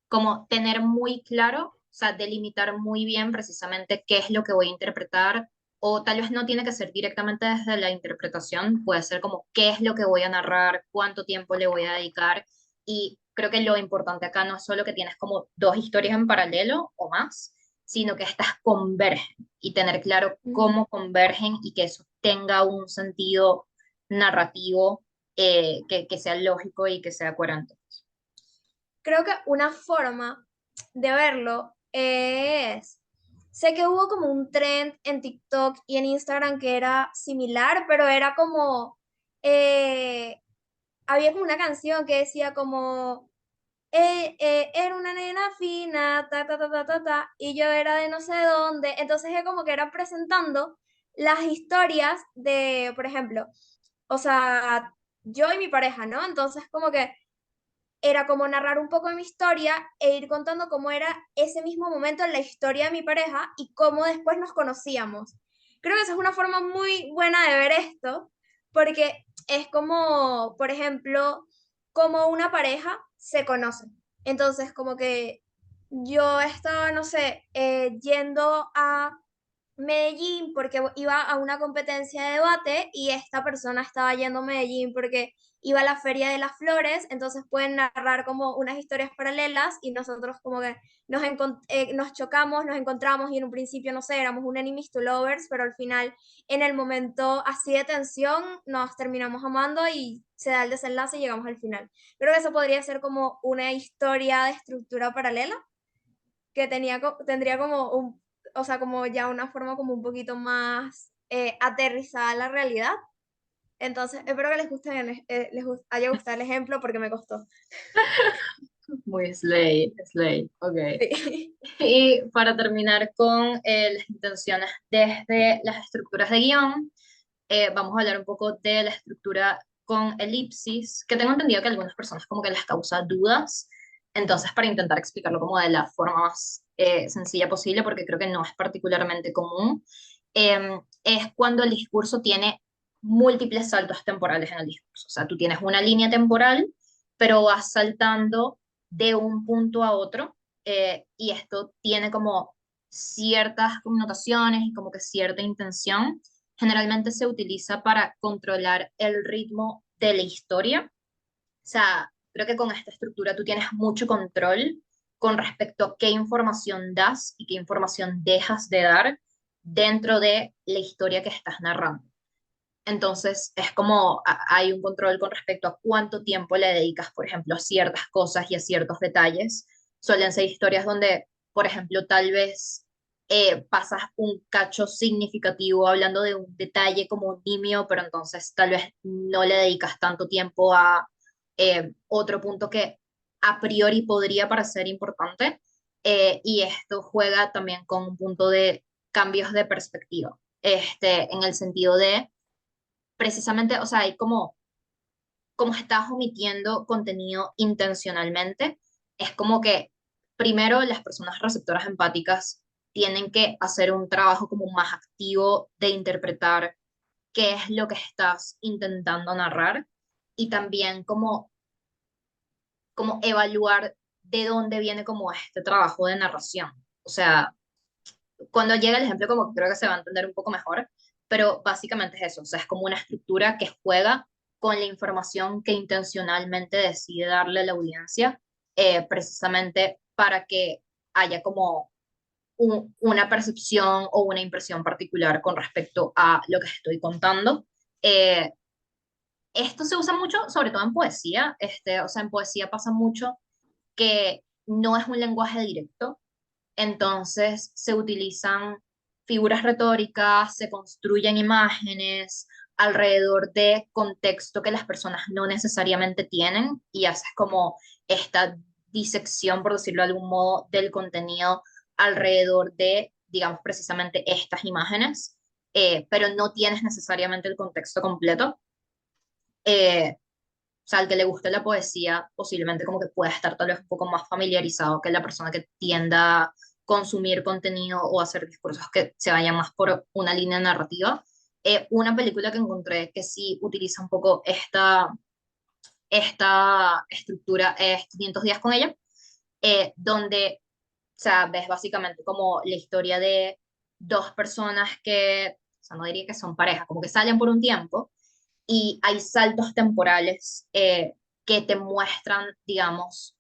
como tener muy claro, o sea, delimitar muy bien precisamente qué es lo que voy a interpretar, o tal vez no tiene que ser directamente desde la interpretación, puede ser como qué es lo que voy a narrar, cuánto tiempo le voy a dedicar, y creo que lo importante acá no es solo que tienes como dos historias en paralelo o más, sino que estas convergen y tener claro Ujú. cómo convergen y que eso tenga un sentido narrativo que sea lógico y que sea coherente. Creo que una forma de verlo es, sé que hubo como un trend en TikTok y en Instagram que era similar, pero era como, eh, había como una canción que decía como era una nena fina, ta, ta, ta, ta, ta, ta, y yo era de no sé dónde. Entonces es como que eran presentando las historias de, por ejemplo, o sea, yo y mi pareja, ¿no? Entonces como que era como narrar un poco de mi historia e ir contando cómo era ese mismo momento en la historia de mi pareja y cómo después nos conocíamos. Creo que esa es una forma muy buena de ver esto, porque es como, por ejemplo, como una pareja se conoce. Entonces, como que yo estaba, no sé, yendo a Medellín porque iba a una competencia de debate y esta persona estaba yendo a Medellín porque iba a la Feria de las Flores, entonces pueden narrar como unas historias paralelas y nosotros como que nos chocamos, nos encontramos y en un principio, no sé, éramos un enemies to lovers, pero al final, en el momento así de tensión, nos terminamos amando y se da el desenlace y llegamos al final. Creo que eso podría ser como una historia de estructura paralela que tendría como o sea, como ya una forma como un poquito más aterrizada a la realidad. Entonces, espero que les guste, haya gustado el ejemplo porque me costó. Muy Slay, Slay, ok. Sí. Y para terminar con las intenciones desde las estructuras de guión, vamos a hablar un poco de la estructura con elipsis, que tengo entendido que a algunas personas como que les causa dudas, entonces para intentar explicarlo como de la forma más sencilla posible, porque creo que no es particularmente común, es cuando el discurso tiene múltiples saltos temporales en el discurso, o sea, tú tienes una línea temporal, pero vas saltando de un punto a otro, y esto tiene como ciertas connotaciones y como que cierta intención. Generalmente se utiliza para controlar el ritmo de la historia. O sea, creo que con esta estructura tú tienes mucho control con respecto a qué información das y qué información dejas de dar dentro de la historia que estás narrando. Entonces, es como hay un control con respecto a cuánto tiempo le dedicas, por ejemplo, a ciertas cosas y a ciertos detalles. Suelen ser historias donde, por ejemplo, tal vez pasas un cacho significativo hablando de un detalle como un nimio, pero entonces tal vez no le dedicas tanto tiempo a otro punto que a priori podría parecer importante. Y esto juega también con un punto de cambios de perspectiva, en el sentido de precisamente, o sea, hay como estás omitiendo contenido intencionalmente, es como que primero las personas receptoras empáticas tienen que hacer un trabajo como más activo de interpretar qué es lo que estás intentando narrar y también como evaluar de dónde viene como este trabajo de narración. O sea, cuando llega el ejemplo como creo que se va a entender un poco mejor, pero básicamente es eso, o sea, es como una estructura que juega con la información que intencionalmente decide darle a la audiencia, precisamente para que haya como una percepción o una impresión particular con respecto a lo que estoy contando. Eh, Esto se usa mucho, sobre todo en poesía, o sea, en poesía pasa mucho que no es un lenguaje directo, entonces se utilizan figuras retóricas, se construyen imágenes alrededor de contexto que las personas no necesariamente tienen y haces como esta disección, por decirlo de algún modo, del contenido alrededor de, digamos, precisamente estas imágenes, pero no tienes necesariamente el contexto completo. O sea, al que le guste la poesía, posiblemente como que pueda estar tal vez un poco más familiarizado que la persona que tienda a consumir contenido o hacer discursos que se vayan más por una línea narrativa. Una película que encontré que sí utiliza un poco esta estructura es 500 días con ella, donde, o sea, ves básicamente como la historia de dos personas que, o sea, no diría que son pareja, como que salen por un tiempo y hay saltos temporales que te muestran, digamos,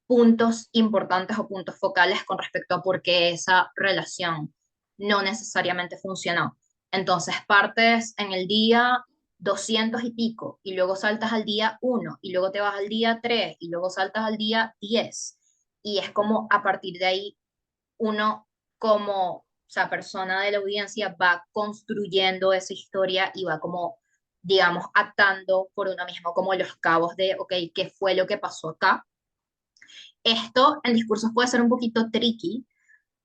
puntos importantes o puntos focales con respecto a por qué esa relación no necesariamente funcionó. Entonces partes en el día 200 y pico y luego saltas al día 1 y luego te vas al día 3 y luego saltas al día 10 y es como a partir de ahí uno como, o sea, persona de la audiencia va construyendo esa historia y va como, digamos, atando por uno mismo como los cabos de, ok, ¿qué fue lo que pasó acá? Esto en discursos puede ser un poquito tricky,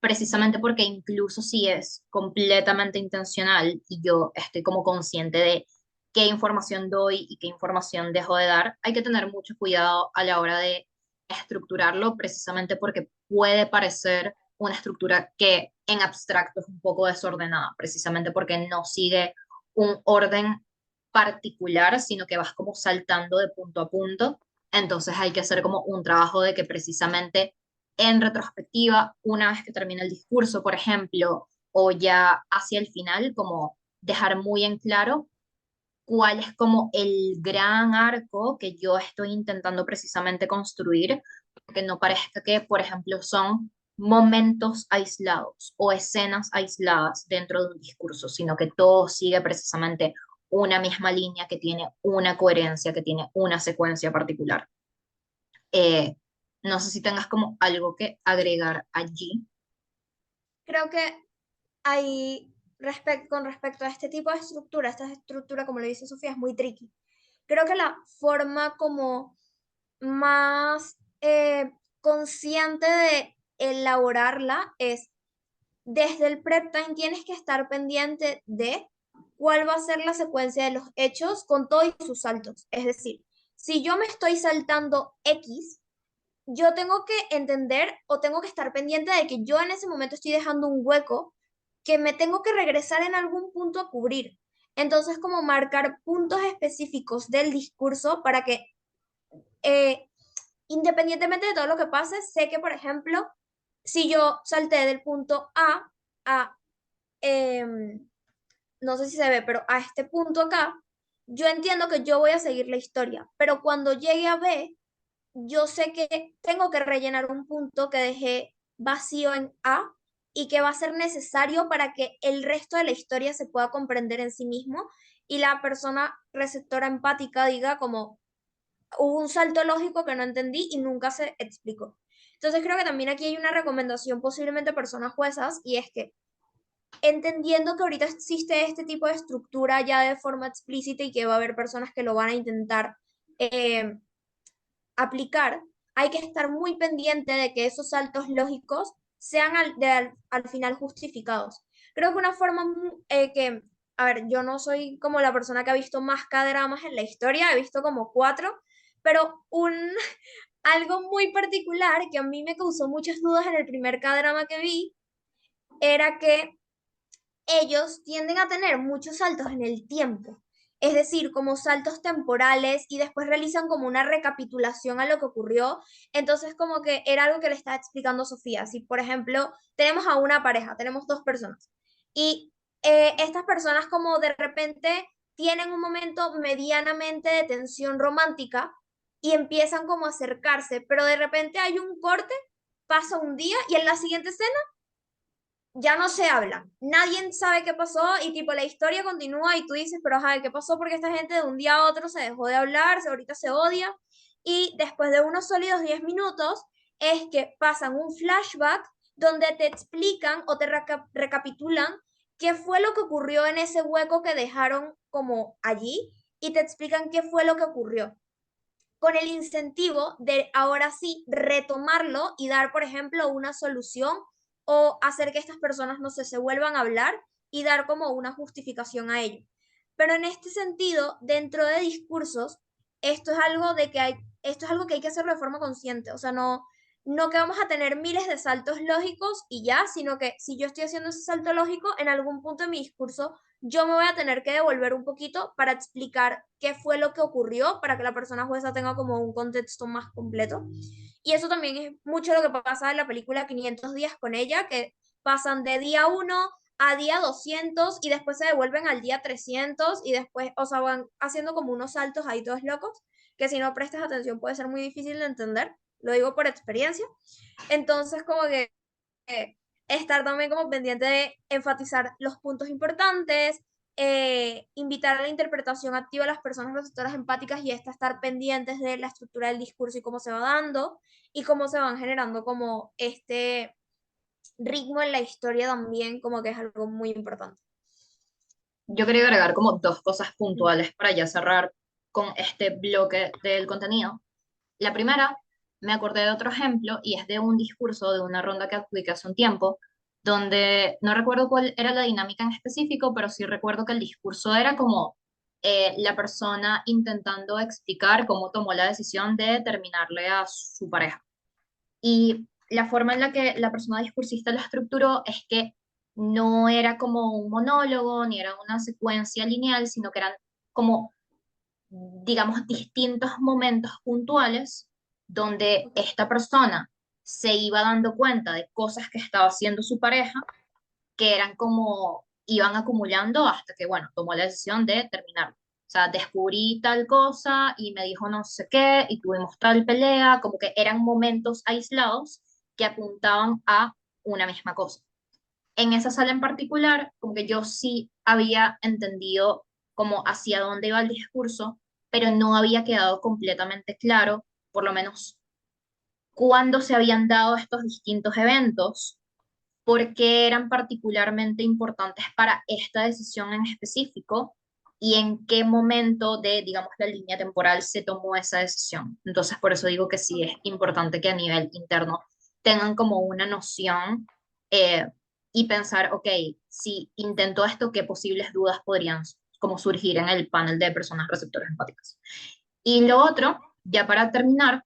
precisamente porque incluso si es completamente intencional y yo estoy como consciente de qué información doy y qué información dejo de dar, hay que tener mucho cuidado a la hora de estructurarlo, precisamente porque puede parecer una estructura que en abstracto es un poco desordenada, precisamente porque no sigue un orden particular, sino que vas como saltando de punto a punto. Entonces hay que hacer como un trabajo de que precisamente en retrospectiva, una vez que termina el discurso, por ejemplo, o ya hacia el final, como dejar muy en claro cuál es como el gran arco que yo estoy intentando precisamente construir, que no parezca que, por ejemplo, son momentos aislados o escenas aisladas dentro de un discurso, sino que todo sigue precisamente una misma línea que tiene una coherencia, que tiene una secuencia particular. Eh, no sé si tengas como algo que agregar allí. Creo que hay, con respecto a este tipo de estructura, esta estructura, como lo dice Sofía, es muy tricky. Creo que la forma como más consciente de elaborarla es desde el prep time tienes que estar pendiente de cuál va a ser la secuencia de los hechos con todos sus saltos. Es decir, si yo me estoy saltando X, yo tengo que entender o tengo que estar pendiente de que yo en ese momento estoy dejando un hueco que me tengo que regresar en algún punto a cubrir. Entonces, como marcar puntos específicos del discurso para que, eh, independientemente de todo lo que pase, sé que, por ejemplo, si yo salté del punto A, em, no sé si se ve, pero a este punto acá, yo entiendo que yo voy a seguir la historia, pero cuando llegue a B, yo sé que tengo que rellenar un punto que dejé vacío en A y que va a ser necesario para que el resto de la historia se pueda comprender en sí mismo y la persona receptora empática diga como hubo un salto lógico que no entendí y nunca se explicó. Entonces creo que también aquí hay una recomendación posiblemente a personas juezas y es que entendiendo que ahorita existe este tipo de estructura ya de forma explícita y que va a haber personas que lo van a intentar eh, aplicar, hay que estar muy pendiente de que esos saltos lógicos sean al final justificados. Creo que una forma que, a ver, yo no soy como la persona que ha visto más K-dramas en la historia, he visto como cuatro, pero algo muy particular que a mí me causó muchas dudas en el primer K-drama que vi era que ellos tienden a tener muchos saltos en el tiempo, es decir, como saltos temporales y después realizan como una recapitulación a lo que ocurrió. Entonces, como que era algo que le estaba explicando Sofía. Si, por ejemplo, tenemos a una pareja, tenemos dos personas y estas personas como de repente tienen un momento medianamente de tensión romántica y empiezan como a acercarse, pero de repente hay un corte, pasa un día y en la siguiente escena ya no se habla, nadie sabe qué pasó y tipo la historia continúa y tú dices, pero ajá, ¿qué pasó? Porque esta gente de un día a otro se dejó de hablar, ahorita se odia y después de unos sólidos 10 minutos es que pasan un flashback donde te explican o te recapitulan qué fue lo que ocurrió en ese hueco que dejaron como allí y te explican qué fue lo que ocurrió con el incentivo de ahora sí retomarlo y dar, por ejemplo, una solución o hacer que estas personas no se vuelvan a hablar y dar como una justificación a ello. Pero en este sentido, dentro de discursos, esto es algo que hay que hacerlo de forma consciente, o sea, no que vamos a tener miles de saltos lógicos y ya, sino que si yo estoy haciendo ese salto lógico, en algún punto de mi discurso yo me voy a tener que devolver un poquito para explicar qué fue lo que ocurrió, para que la persona jueza tenga como un contexto más completo. Y eso también es mucho lo que pasa en la película 500 días con ella, que pasan de día 1 a día 200 y después se devuelven al día 300 y después, o sea, van haciendo como unos saltos ahí todos locos, que si no prestas atención puede ser muy difícil de entender, lo digo por experiencia. Entonces, como que estar también como pendiente de enfatizar los puntos importantes, invitar a la interpretación activa a las personas receptoras empáticas y esta estar pendientes de la estructura del discurso y cómo se va dando y cómo se van generando como este ritmo en la historia también, como que es algo muy importante. Yo quería agregar como dos cosas puntuales para ya cerrar con este bloque del contenido. La primera, me acordé de otro ejemplo y es de un discurso de una ronda que apliqué hace un tiempo, donde no recuerdo cuál era la dinámica en específico, pero sí recuerdo que el discurso era como la persona intentando explicar cómo tomó la decisión de terminarle a su pareja. Y la forma en la que la persona discursista lo estructuró es que no era como un monólogo ni era una secuencia lineal, sino que eran como, digamos, distintos momentos puntuales donde esta persona se iba dando cuenta de cosas que estaba haciendo su pareja que eran como, iban acumulando hasta que, bueno, tomó la decisión de terminar. O sea, descubrí tal cosa y me dijo no sé qué y tuvimos tal pelea, como que eran momentos aislados que apuntaban a una misma cosa. En esa sala en particular, como que yo sí había entendido como hacia dónde iba el discurso, pero no había quedado completamente claro, por lo menos, cuándo se habían dado estos distintos eventos, por qué eran particularmente importantes para esta decisión en específico y en qué momento de, digamos, la línea temporal se tomó esa decisión. Entonces, por eso digo que sí es importante que a nivel interno tengan como una noción eh, y pensar, ok, si intento esto, ¿qué posibles dudas podrían como surgir en el panel de personas receptores empáticas? Y lo otro, ya para terminar,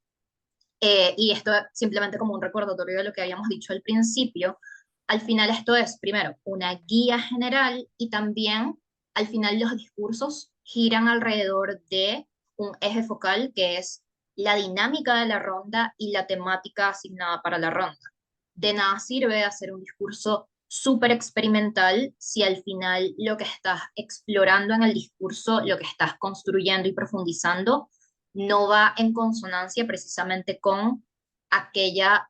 y esto simplemente como un recordatorio de lo que habíamos dicho al principio, al final esto es, primero, una guía general y también al final los discursos giran alrededor de un eje focal que es la dinámica de la ronda y la temática asignada para la ronda. De nada sirve hacer un discurso súper experimental si al final lo que estás explorando en el discurso, lo que estás construyendo y profundizando, no va en consonancia precisamente con aquella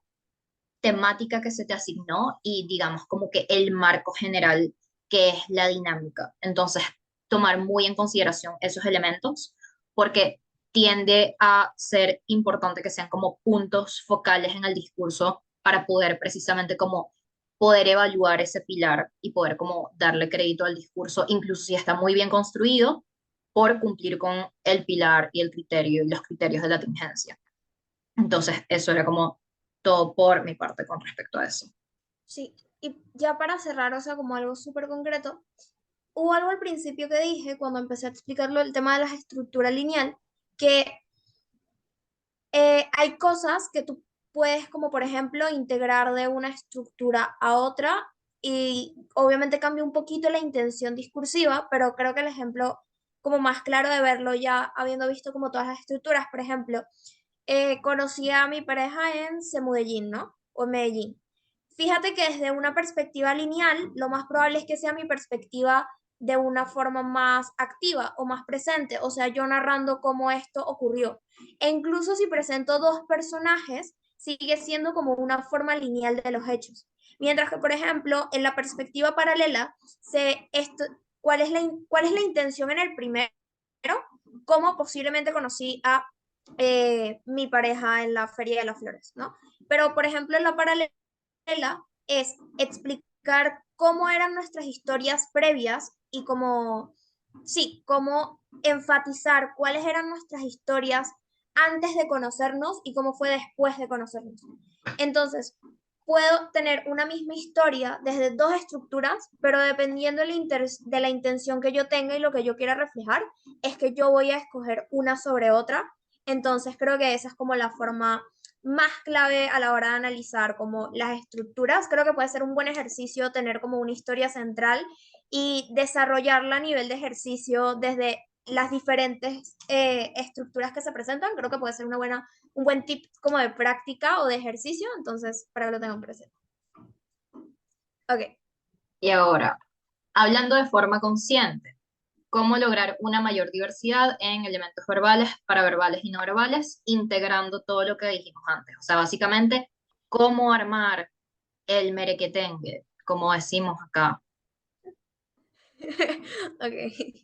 temática que se te asignó y digamos como que el marco general que es la dinámica. Entonces, tomar muy en consideración esos elementos porque tiende a ser importante que sean como puntos focales en el discurso para poder precisamente como poder evaluar ese pilar y poder como darle crédito al discurso, incluso si está muy bien construido, por cumplir con el pilar y el criterio y los criterios de la tingencia. Entonces, eso era como todo por mi parte con respecto a eso. Sí, y ya para cerrar, o sea, como algo súper concreto, hubo algo al principio que dije cuando empecé a explicarlo, el tema de la estructura lineal, que hay cosas que tú puedes, como por ejemplo, integrar de una estructura a otra y obviamente cambia un poquito la intención discursiva, pero creo que el ejemplo como más claro de verlo ya habiendo visto como todas las estructuras, por ejemplo, conocí a mi pareja en Medellín, ¿no? O en Medellín. Fíjate que desde una perspectiva lineal, lo más probable es que sea mi perspectiva de una forma más activa o más presente, o sea, yo narrando cómo esto ocurrió. E incluso si presento dos personajes, sigue siendo como una forma lineal de los hechos. Mientras que, por ejemplo, en la perspectiva paralela, cuál es la intención en el primero, cómo posiblemente conocí a mi pareja en la Feria de las Flores, ¿no? Pero, por ejemplo, en la paralela es explicar cómo eran nuestras historias previas y cómo, sí, cómo enfatizar cuáles eran nuestras historias antes de conocernos y cómo fue después de conocernos. Entonces, puedo tener una misma historia desde dos estructuras, pero dependiendo de la intención que yo tenga y lo que yo quiera reflejar, es que yo voy a escoger una sobre otra. Entonces, creo que esa es como la forma más clave a la hora de analizar como las estructuras. Creo que puede ser un buen ejercicio tener como una historia central y desarrollarla a nivel de ejercicio desde las diferentes estructuras que se presentan. Creo que puede ser un buen tip como de práctica o de ejercicio, entonces para que lo tengan presente. Ok. Y ahora, hablando de forma consciente, ¿cómo lograr una mayor diversidad en elementos verbales, paraverbales y no verbales, integrando todo lo que dijimos antes? O sea, básicamente, ¿cómo armar el merequetengue, como decimos acá? Ok.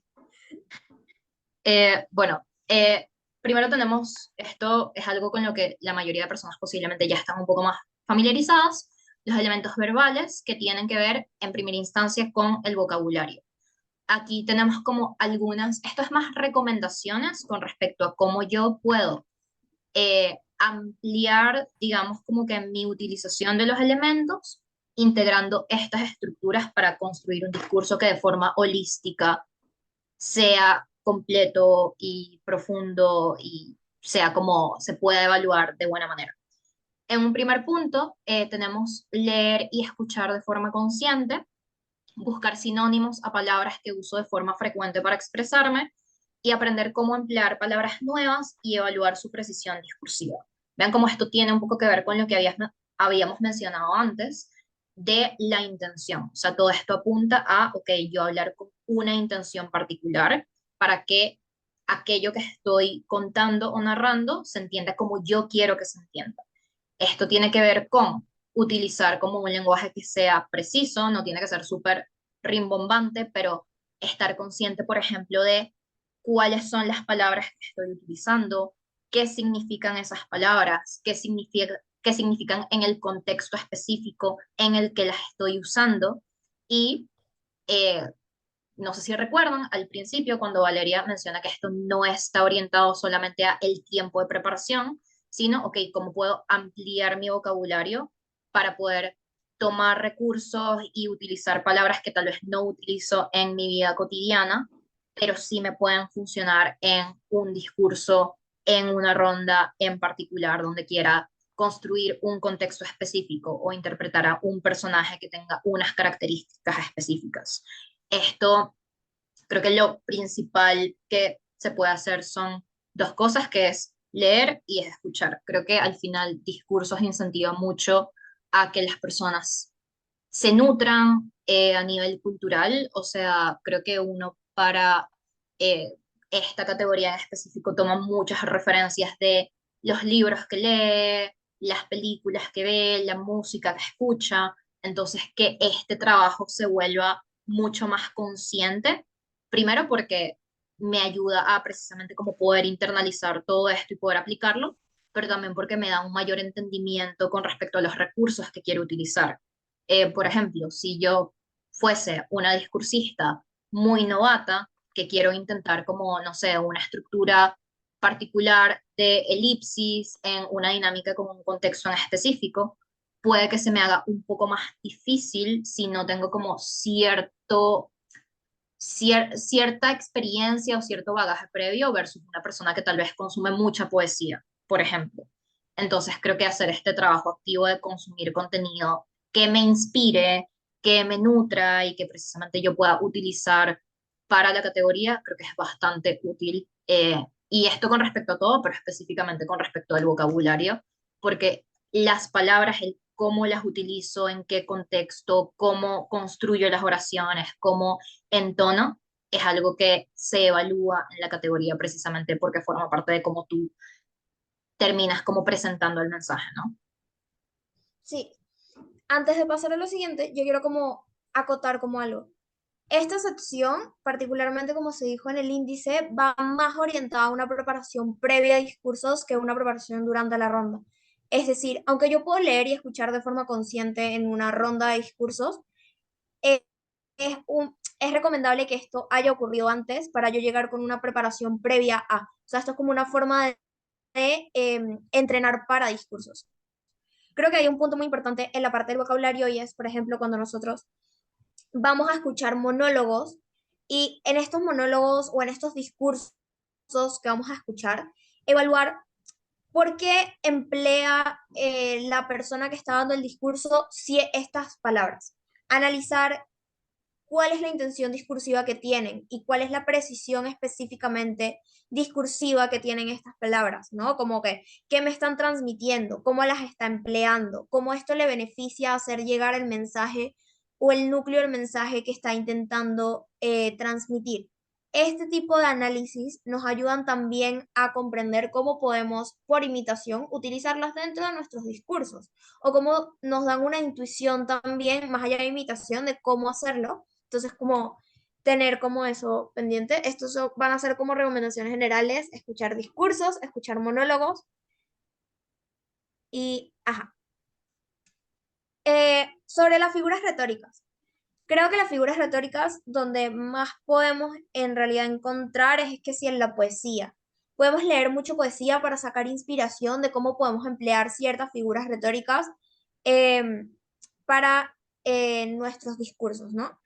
Bueno, primero tenemos, esto es algo con lo que la mayoría de personas posiblemente ya están un poco más familiarizadas, los elementos verbales que tienen que ver en primera instancia con el vocabulario. Aquí tenemos como algunas, esto es más recomendaciones con respecto a cómo yo puedo ampliar, digamos, como que mi utilización de los elementos, integrando estas estructuras para construir un discurso que de forma holística sea completo y profundo y sea como se pueda evaluar de buena manera. En un primer punto, tenemos leer y escuchar de forma consciente, buscar sinónimos a palabras que uso de forma frecuente para expresarme y aprender cómo emplear palabras nuevas y evaluar su precisión discursiva. Vean cómo esto tiene un poco que ver con lo que habíamos mencionado antes, de la intención. O sea, todo esto apunta a, ok, yo hablar con una intención particular para que aquello que estoy contando o narrando se entienda como yo quiero que se entienda. Esto tiene que ver con utilizar como un lenguaje que sea preciso, no tiene que ser súper rimbombante, pero estar consciente, por ejemplo, de cuáles son las palabras que estoy utilizando, qué significan esas palabras, qué significan en el contexto específico en el que las estoy usando. Y eh, no sé si recuerdan al principio cuando Valeria menciona que esto no está orientado solamente a el tiempo de preparación, sino, ok, cómo puedo ampliar mi vocabulario para poder tomar recursos y utilizar palabras que tal vez no utilizo en mi vida cotidiana, pero sí me pueden funcionar en un discurso, en una ronda en particular, donde quiera construir un contexto específico o interpretar a un personaje que tenga unas características específicas. Esto, creo que lo principal que se puede hacer son dos cosas, que es leer y es escuchar. Creo que al final discursos incentivan mucho a que las personas se nutran a nivel cultural. O sea, creo que uno para eh, esta categoría en específico toma muchas referencias de los libros que lee, las películas que ve, la música que escucha. Entonces, que este trabajo se vuelva mucho más consciente, primero porque me ayuda a precisamente como poder internalizar todo esto y poder aplicarlo, pero también porque me da un mayor entendimiento con respecto a los recursos que quiero utilizar. Por ejemplo, si yo fuese una discursista muy novata, que quiero intentar como, no sé, una estructura particular de elipsis en una dinámica con un contexto en específico, puede que se me haga un poco más difícil si no tengo como cierta experiencia o cierto bagaje previo versus una persona que tal vez consume mucha poesía, por ejemplo. Entonces creo que hacer este trabajo activo de consumir contenido que me inspire, que me nutra y que precisamente yo pueda utilizar para la categoría, creo que es bastante útil. Y esto con respecto a todo, pero específicamente con respecto al vocabulario, porque las palabras, el cómo las utilizo, en qué contexto, cómo construyo las oraciones, cómo en tono, es algo que se evalúa en la categoría precisamente porque forma parte de cómo tú terminas como presentando el mensaje, ¿no? Sí, antes de pasar a lo siguiente, yo quiero como acotar como algo. Esta sección, particularmente como se dijo en el índice, va más orientada a una preparación previa a discursos que una preparación durante la ronda. Es decir, aunque yo puedo leer y escuchar de forma consciente en una ronda de discursos, eh, es recomendable que esto haya ocurrido antes para yo llegar con una preparación previa a. O sea, esto es como una forma de entrenar para discursos. Creo que hay un punto muy importante en la parte del vocabulario y es, por ejemplo, cuando nosotros vamos a escuchar monólogos y en estos monólogos o en estos discursos que vamos a escuchar, evaluar por qué emplea la persona que está dando el discurso si estas palabras. Analizar cuál es la intención discursiva que tienen y cuál es la precisión específicamente discursiva que tienen estas palabras, ¿no? Como que, ¿qué me están transmitiendo? ¿Cómo las está empleando? ¿Cómo esto le beneficia hacer llegar el mensaje o el núcleo del mensaje que está intentando transmitir? Este tipo de análisis nos ayudan también a comprender cómo podemos, por imitación, utilizarlas dentro de nuestros discursos o cómo nos dan una intuición también, más allá de imitación, de cómo hacerlo. Entonces, como tener como eso pendiente. Estos van a ser como recomendaciones generales, escuchar discursos, escuchar monólogos y, ajá. Sobre las figuras retóricas. Creo que las figuras retóricas donde más podemos en realidad encontrar es que si en la poesía. Podemos leer mucho poesía para sacar inspiración de cómo podemos emplear ciertas figuras retóricas eh, para nuestros discursos, ¿no?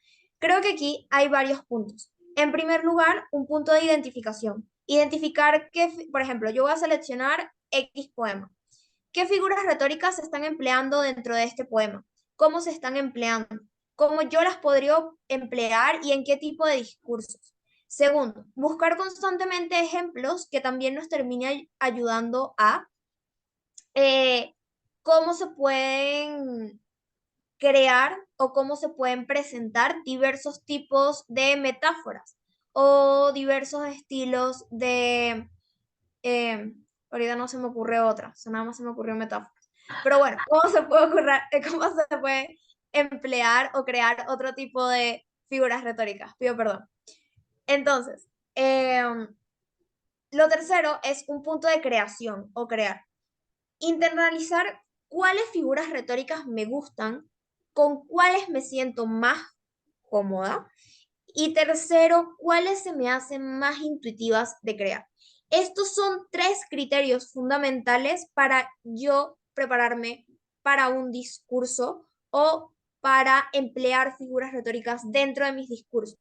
Creo que aquí hay varios puntos. En primer lugar, un punto de identificación. Identificar que, por ejemplo, yo voy a seleccionar X poema. ¿Qué figuras retóricas se están empleando dentro de este poema? ¿Cómo se están empleando? ¿Cómo yo las podría emplear y en qué tipo de discursos? Segundo, buscar constantemente ejemplos que también nos termine ayudando a eh, cómo se pueden crear o cómo se pueden presentar diversos tipos de metáforas o diversos estilos de, eh, ahorita no se me ocurre otra, o sea, nada más se me ocurrió metáforas. Pero bueno, cómo se puede emplear o crear otro tipo de figuras retóricas? Pido perdón. Entonces, lo tercero es un punto de creación o crear. Internalizar cuáles figuras retóricas me gustan, con cuáles me siento más cómoda. Y tercero, cuáles se me hacen más intuitivas de crear. Estos son tres criterios fundamentales para yo prepararme para un discurso o para emplear figuras retóricas dentro de mis discursos.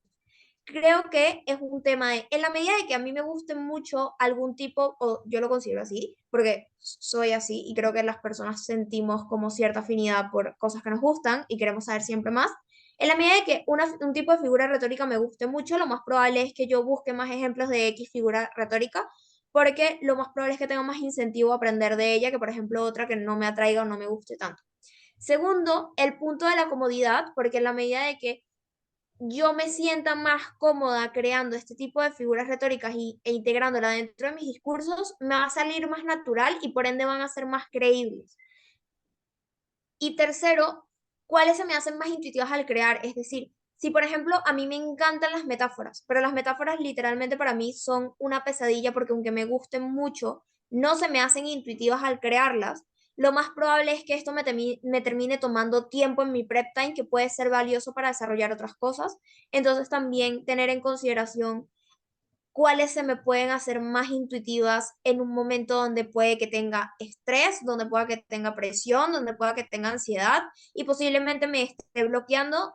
Creo que es un tema de, en la medida de que a mí me guste mucho algún tipo, o yo lo considero así, porque soy así y creo que las personas sentimos como cierta afinidad por cosas que nos gustan y queremos saber siempre más. En la medida de que un tipo de figura retórica me guste mucho, lo más probable es que yo busque más ejemplos de X figura retórica, porque lo más probable es que tenga más incentivo a aprender de ella que, por ejemplo, otra que no me atraiga o no me guste tanto. Segundo, el punto de la comodidad, porque en la medida de que yo me sienta más cómoda creando este tipo de figuras retóricas e integrándola dentro de mis discursos, me va a salir más natural y por ende van a ser más creíbles. Y tercero, ¿cuáles se me hacen más intuitivas al crear? Es decir, si por ejemplo a mí me encantan las metáforas, pero las metáforas literalmente para mí son una pesadilla porque aunque me gusten mucho, no se me hacen intuitivas al crearlas. Lo más probable es que esto me termine tomando tiempo en mi prep time que puede ser valioso para desarrollar otras cosas. Entonces también tener en consideración cuáles se me pueden hacer más intuitivas en un momento donde puede que tenga estrés, donde pueda que tenga presión, donde pueda que tenga ansiedad y posiblemente me esté bloqueando,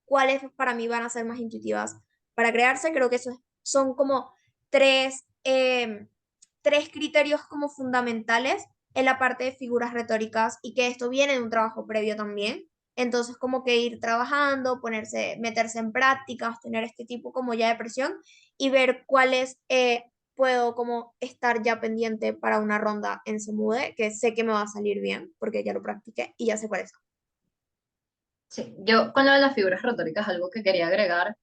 cuáles para mí van a ser más intuitivas para crearse. Creo que esos son como tres, tres criterios como fundamentales en la parte de figuras retóricas y que esto viene de un trabajo previo también. Entonces, como que ir trabajando, ponerse, meterse en prácticas, tener este tipo como ya de presión y ver cuáles puedo como estar ya pendiente para una ronda en Semude, que sé que me va a salir bien porque ya lo practiqué y ya sé cuál es. Sí, yo con lo de las figuras retóricas, algo que quería agregar,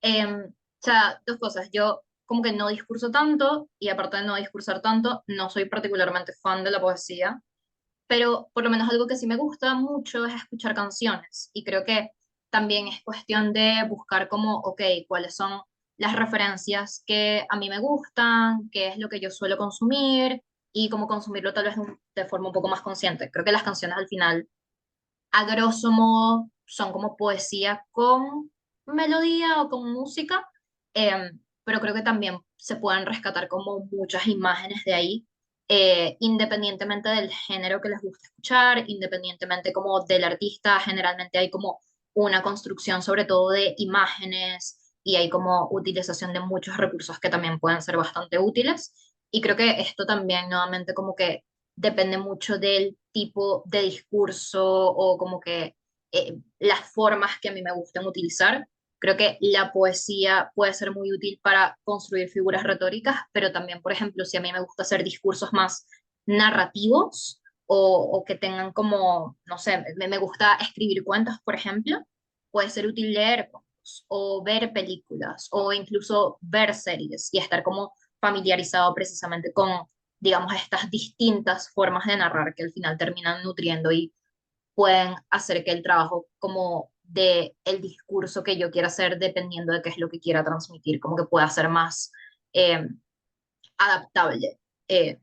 o sea, dos cosas, yo como que no discurso tanto y aparte de no discursar tanto, no soy particularmente fan de la poesía, pero por lo menos algo que sí me gusta mucho es escuchar canciones y creo que también es cuestión de buscar como, ok, cuáles son las referencias que a mí me gustan, qué es lo que yo suelo consumir y cómo consumirlo tal vez de forma un poco más consciente. Creo que las canciones al final, a grosso modo, son como poesía con melodía o con música, pero creo que también se pueden rescatar como muchas imágenes de ahí, independientemente del género que les guste escuchar, independientemente como del artista, generalmente hay como una construcción sobre todo de imágenes y hay como utilización de muchos recursos que también pueden ser bastante útiles. Y creo que esto también nuevamente como que depende mucho del tipo de discurso o como que las formas que a mí me gustan utilizar. Creo que la poesía puede ser muy útil para construir figuras retóricas, pero también, por ejemplo, si a mí me gusta hacer discursos más narrativos o que tengan como, no sé, me gusta escribir cuentos, por ejemplo, puede ser útil leer cuentos o ver películas o incluso ver series y estar como familiarizado precisamente con, digamos, estas distintas formas de narrar que al final terminan nutriendo y pueden hacer que el trabajo como de el discurso que yo quiera hacer dependiendo de qué es lo que quiera transmitir, como que pueda ser más eh, adaptable,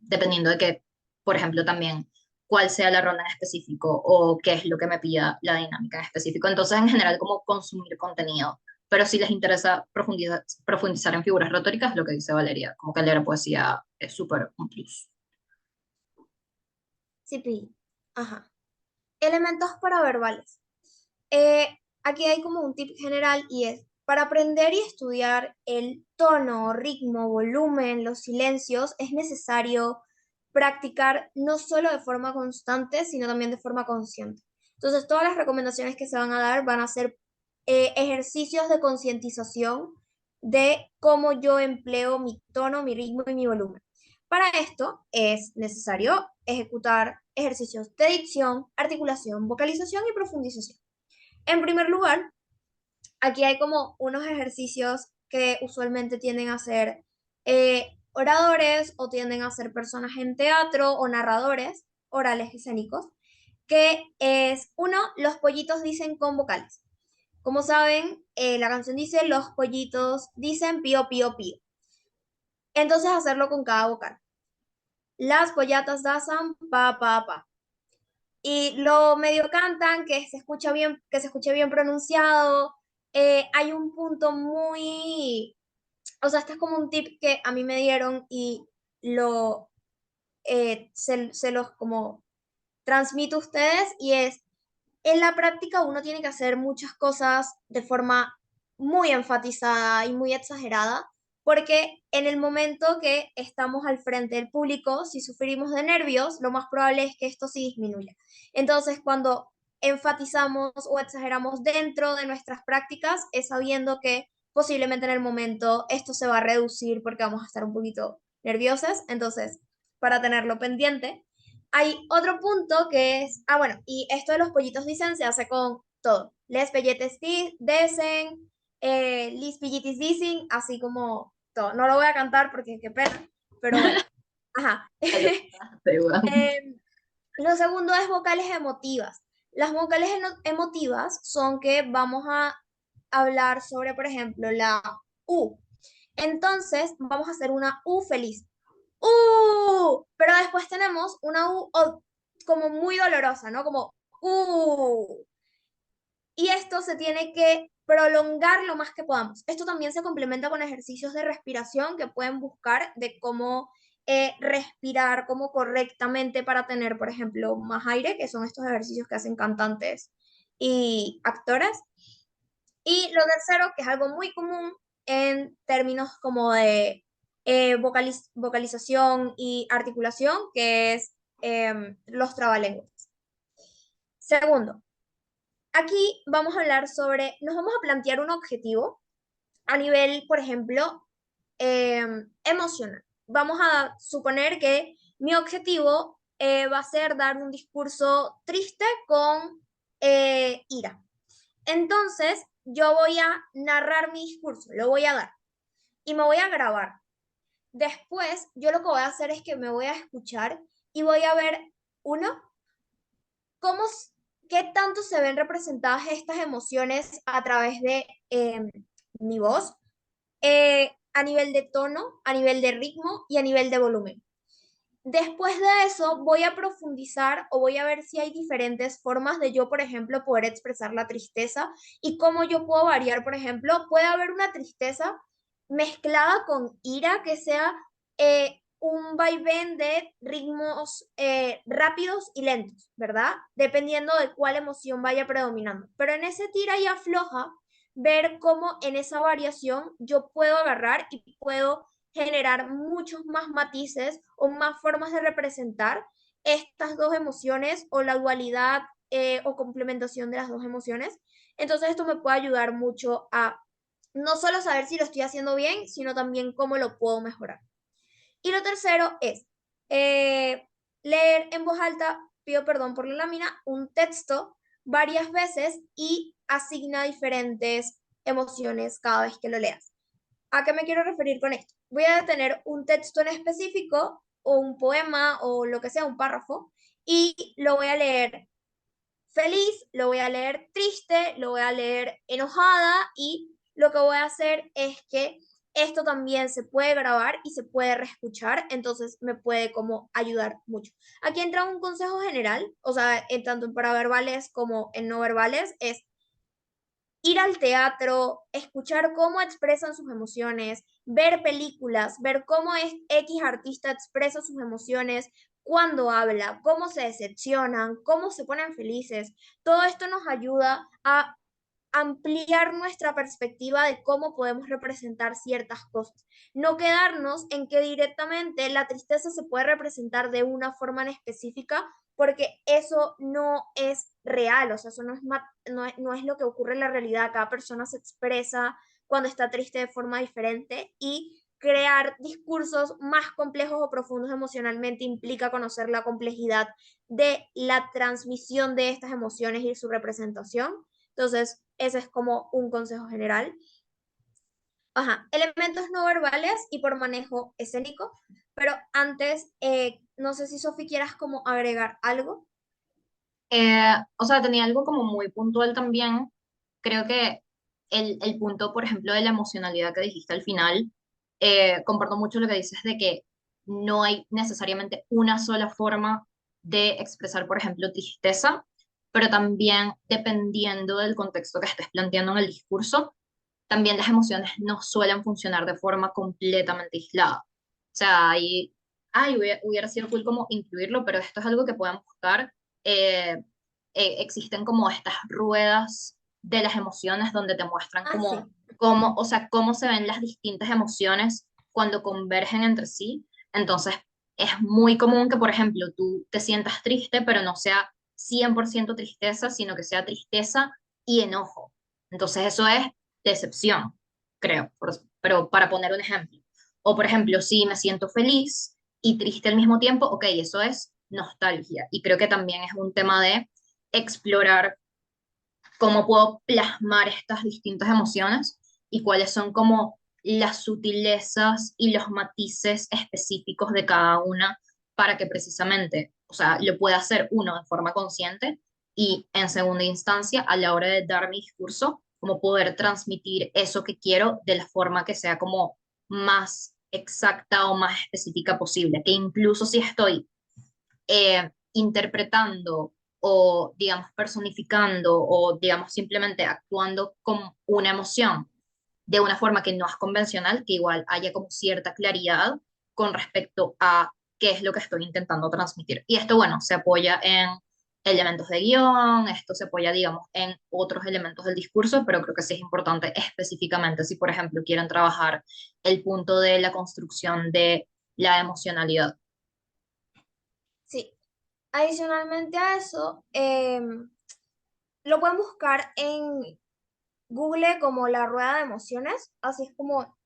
dependiendo de que, por ejemplo, también cuál sea la ronda en específico o qué es lo que me pida la dinámica en específico. Entonces, en general, como consumir contenido. Pero si les interesa profundizar en figuras retóricas, lo que dice Valeria, como que leer poesía es súper un plus. Sí, Pi. Ajá. Elementos paraverbales. Eh, Aquí hay como un tip general y es, para aprender y estudiar el tono, ritmo, volumen, los silencios, es necesario practicar no solo de forma constante, sino también de forma consciente. Entonces, todas las recomendaciones que se van a dar van a ser ejercicios de concientización de cómo yo empleo mi tono, mi ritmo y mi volumen. Para esto es necesario ejecutar ejercicios de dicción, articulación, vocalización y profundización. En primer lugar, aquí hay como unos ejercicios que usualmente tienden a ser oradores o tienden a ser personas en teatro o narradores orales escénicos, que es uno, los pollitos dicen con vocales. Como saben, la canción dice, los pollitos dicen pío, pío, pío. Entonces hacerlo con cada vocal. Las pollatas dicen pa, pa, pa. Y lo medio cantan, que se escucha bien, que se escuche bien pronunciado. Hay un punto muy, o sea, este es como un tip que a mí me dieron y lo, se los como transmito a ustedes y es, en la práctica uno tiene que hacer muchas cosas de forma muy enfatizada y muy exagerada, porque en el momento que estamos al frente del público, si sufrimos de nervios, lo más probable es que esto sí disminuya. Entonces, cuando enfatizamos o exageramos dentro de nuestras prácticas, es sabiendo que posiblemente en el momento esto se va a reducir porque vamos a estar un poquito nerviosas. Entonces, para tenerlo pendiente. Hay otro punto que es, bueno, y esto de los pollitos dicen se hace con todo. Les pelletes dicen, lis pillitis dicen, así como todo. No lo voy a cantar porque qué pena, pero bueno. Ajá. Te lo pasaste, weón. Em, lo segundo es vocales emotivas. Las vocales emotivas son que vamos a hablar sobre, por ejemplo, la U. Entonces, vamos a hacer una U feliz. Pero después tenemos una como muy dolorosa, ¿no? Como y esto se tiene que prolongar lo más que podamos. Esto también se complementa con ejercicios de respiración que pueden buscar de cómo respirar como correctamente para tener, por ejemplo, más aire, que son estos ejercicios que hacen cantantes y actores. Y lo tercero, que es algo muy común en términos como de vocalización y articulación, que es los trabalenguas. Segundo, aquí vamos a hablar sobre, nos vamos a plantear un objetivo a nivel, por ejemplo, emocional. Vamos a suponer que mi objetivo va a ser dar un discurso triste con ira. Entonces, yo voy a narrar mi discurso, lo voy a dar y me voy a grabar. Después, yo lo que voy a hacer es que me voy a escuchar y voy a ver, uno, cómo, qué tanto se ven representadas estas emociones a través de mi voz, a nivel de tono, a nivel de ritmo y a nivel de volumen. Después de eso, voy a profundizar o voy a ver si hay diferentes formas de yo, por ejemplo, poder expresar la tristeza y cómo yo puedo variar, por ejemplo, puede haber una tristeza mezclada con ira que sea un vaivén de ritmos rápidos y lentos, ¿verdad? Dependiendo de cuál emoción vaya predominando. Pero en ese tira y afloja, ver cómo en esa variación yo puedo agarrar y puedo generar muchos más matices o más formas de representar estas dos emociones o la dualidad o complementación de las dos emociones. Entonces esto me puede ayudar mucho a no solo saber si lo estoy haciendo bien, sino también cómo lo puedo mejorar. Y lo tercero es leer en voz alta, pido perdón por la lámina, un texto varias veces y asigna diferentes emociones cada vez que lo leas. ¿A qué me quiero referir con esto? Voy a tener un texto en específico o un poema o lo que sea, un párrafo, y lo voy a leer feliz, lo voy a leer triste, lo voy a leer enojada y lo que voy a hacer es que esto también se puede grabar y se puede reescuchar, entonces me puede como ayudar mucho. Aquí entra un consejo general, o sea, en tanto en paraverbales como en no verbales, es ir al teatro, escuchar cómo expresan sus emociones, ver películas, ver cómo es X artista expresa sus emociones, cuando habla, cómo se decepcionan, cómo se ponen felices. Todo esto nos ayuda a ampliar nuestra perspectiva de cómo podemos representar ciertas cosas. No quedarnos en que directamente la tristeza se puede representar de una forma en específica, porque eso no es real, o sea, eso no es lo que ocurre en la realidad. Cada persona se expresa cuando está triste de forma diferente y crear discursos más complejos o profundos emocionalmente implica conocer la complejidad de la transmisión de estas emociones y su representación. Entonces, ese es como un consejo general. Ajá, elementos no verbales y por manejo escénico, pero antes, no sé si Sofi quieras como agregar algo. O sea, tenía algo como muy puntual también. Creo que el punto, por ejemplo, de la emocionalidad que dijiste al final, comparto mucho lo que dices de que no hay necesariamente una sola forma de expresar, por ejemplo, tristeza, pero también dependiendo del contexto que estés planteando en el discurso, también las emociones no suelen funcionar de forma completamente aislada. O sea, ahí, ay, hubiera sido cool como incluirlo, pero esto es algo que pueden buscar. Eh, Existen como estas ruedas de las emociones donde te muestran Ah, sí. cómo, o sea, cómo se ven las distintas emociones cuando convergen entre sí. Entonces, es muy común que, por ejemplo, tú te sientas triste, pero no sea 100% tristeza, sino que sea tristeza y enojo. Entonces, eso es decepción, creo, pero para poner un ejemplo. O por ejemplo, si me siento feliz y triste al mismo tiempo, ok, eso es nostalgia. Y creo que también es un tema de explorar cómo puedo plasmar estas distintas emociones y cuáles son como las sutilezas y los matices específicos de cada una para que precisamente, o sea, lo pueda hacer uno de forma consciente y en segunda instancia, a la hora de dar mi discurso, como poder transmitir eso que quiero de la forma que sea como más exacta o más específica posible, que incluso si estoy interpretando o, digamos, personificando o, digamos, simplemente actuando con una emoción de una forma que no es convencional, que igual haya como cierta claridad con respecto a qué es lo que estoy intentando transmitir. Y esto, bueno, se apoya en elementos de guión, esto se apoya, digamos, en otros elementos del discurso, pero creo que sí es importante específicamente si, por ejemplo, quieren trabajar el punto de la construcción de la emocionalidad. Sí. Adicionalmente a eso, lo pueden buscar en Google como la rueda de emociones, así es como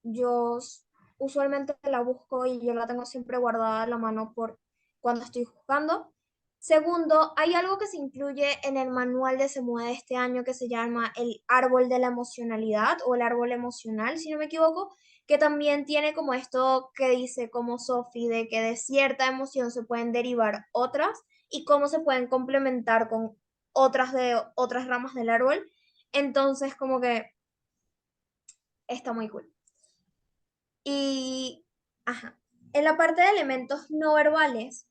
usualmente la busco y yo la tengo siempre guardada a la mano por cuando estoy jugando. Segundo, hay algo que se incluye en el manual de SEMUE de este año que se llama el árbol de la emocionalidad o el árbol emocional, si no me equivoco, que también tiene como esto que dice como Sophie, de que de cierta emoción se pueden derivar otras y cómo se pueden complementar con otras de otras ramas del árbol. Entonces, como que está muy cool. Y, ajá, en la parte de elementos no verbales,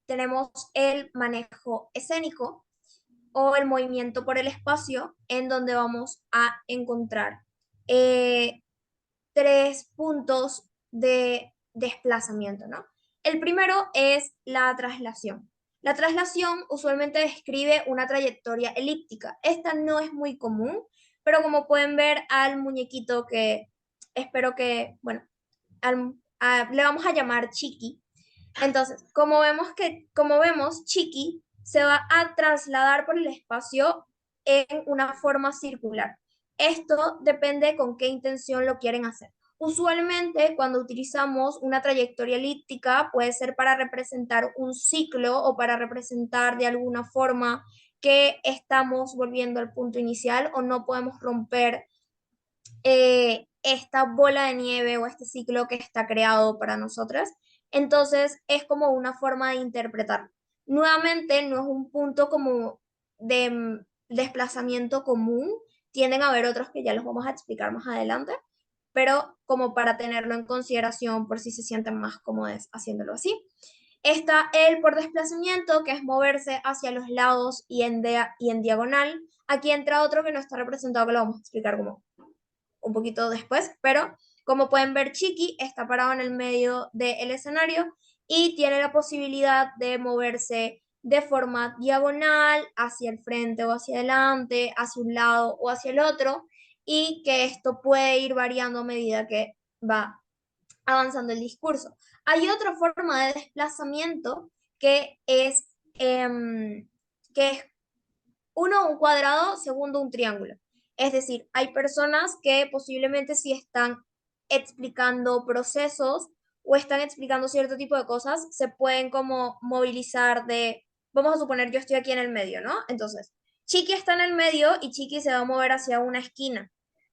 tenemos el manejo escénico o el movimiento por el espacio, en donde vamos a encontrar eh, tres puntos de desplazamiento, ¿no? El primero es la traslación. La traslación usualmente describe una trayectoria elíptica. Esta no es muy común, pero como pueden ver al muñequito que espero que, bueno, le vamos a llamar Chiqui. Entonces, como vemos, Chiqui se va a trasladar por el espacio en una forma circular. Esto depende con qué intención lo quieren hacer. Usualmente, cuando utilizamos una trayectoria elíptica, puede ser para representar un ciclo o para representar de alguna forma que estamos volviendo al punto inicial o no podemos romper esta bola de nieve o este ciclo que está creado para nosotras. Entonces es como una forma de interpretar. Nuevamente no es un punto como de desplazamiento común, tienden a haber otros que ya los vamos a explicar más adelante, pero como para tenerlo en consideración por si se sienten más cómodos haciéndolo así. Está el por desplazamiento, que es moverse hacia los lados y en diagonal. Aquí entra otro que no está representado, que lo vamos a explicar como un poquito después, pero como pueden ver, Chiqui está parado en el medio del escenario y tiene la posibilidad de moverse de forma diagonal hacia el frente o hacia adelante, hacia un lado o hacia el otro, y que esto puede ir variando a medida que va avanzando el discurso. Hay otra forma de desplazamiento que es uno, un cuadrado, segundo, un triángulo. Es decir, hay personas que posiblemente sí están explicando procesos o están explicando cierto tipo de cosas, se pueden como movilizar de, vamos a suponer, yo estoy aquí en el medio, ¿no? Entonces, Chiqui está en el medio y Chiqui se va a mover hacia una esquina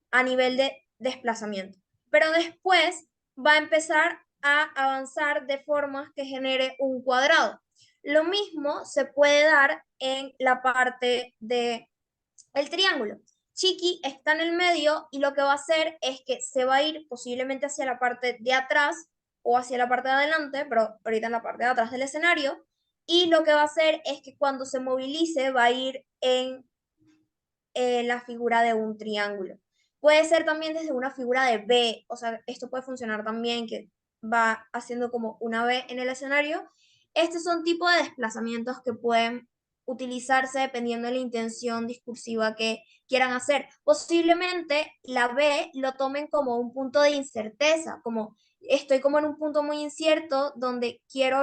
a nivel de desplazamiento. Pero después va a empezar a avanzar de forma que genere un cuadrado. Lo mismo se puede dar en la parte de el triángulo. Chiqui está en el medio y lo que va a hacer es que se va a ir posiblemente hacia la parte de atrás o hacia la parte de adelante, pero ahorita en la parte de atrás del escenario. Y lo que va a hacer es que cuando se movilice va a ir en la figura de un triángulo. Puede ser también desde una figura de B, o sea, esto puede funcionar también que va haciendo como una B en el escenario. Estos son tipos de desplazamientos que pueden utilizarse dependiendo de la intención discursiva que quieran hacer. Posiblemente la B lo tomen como un punto de incerteza, como estoy como en un punto muy incierto donde quiero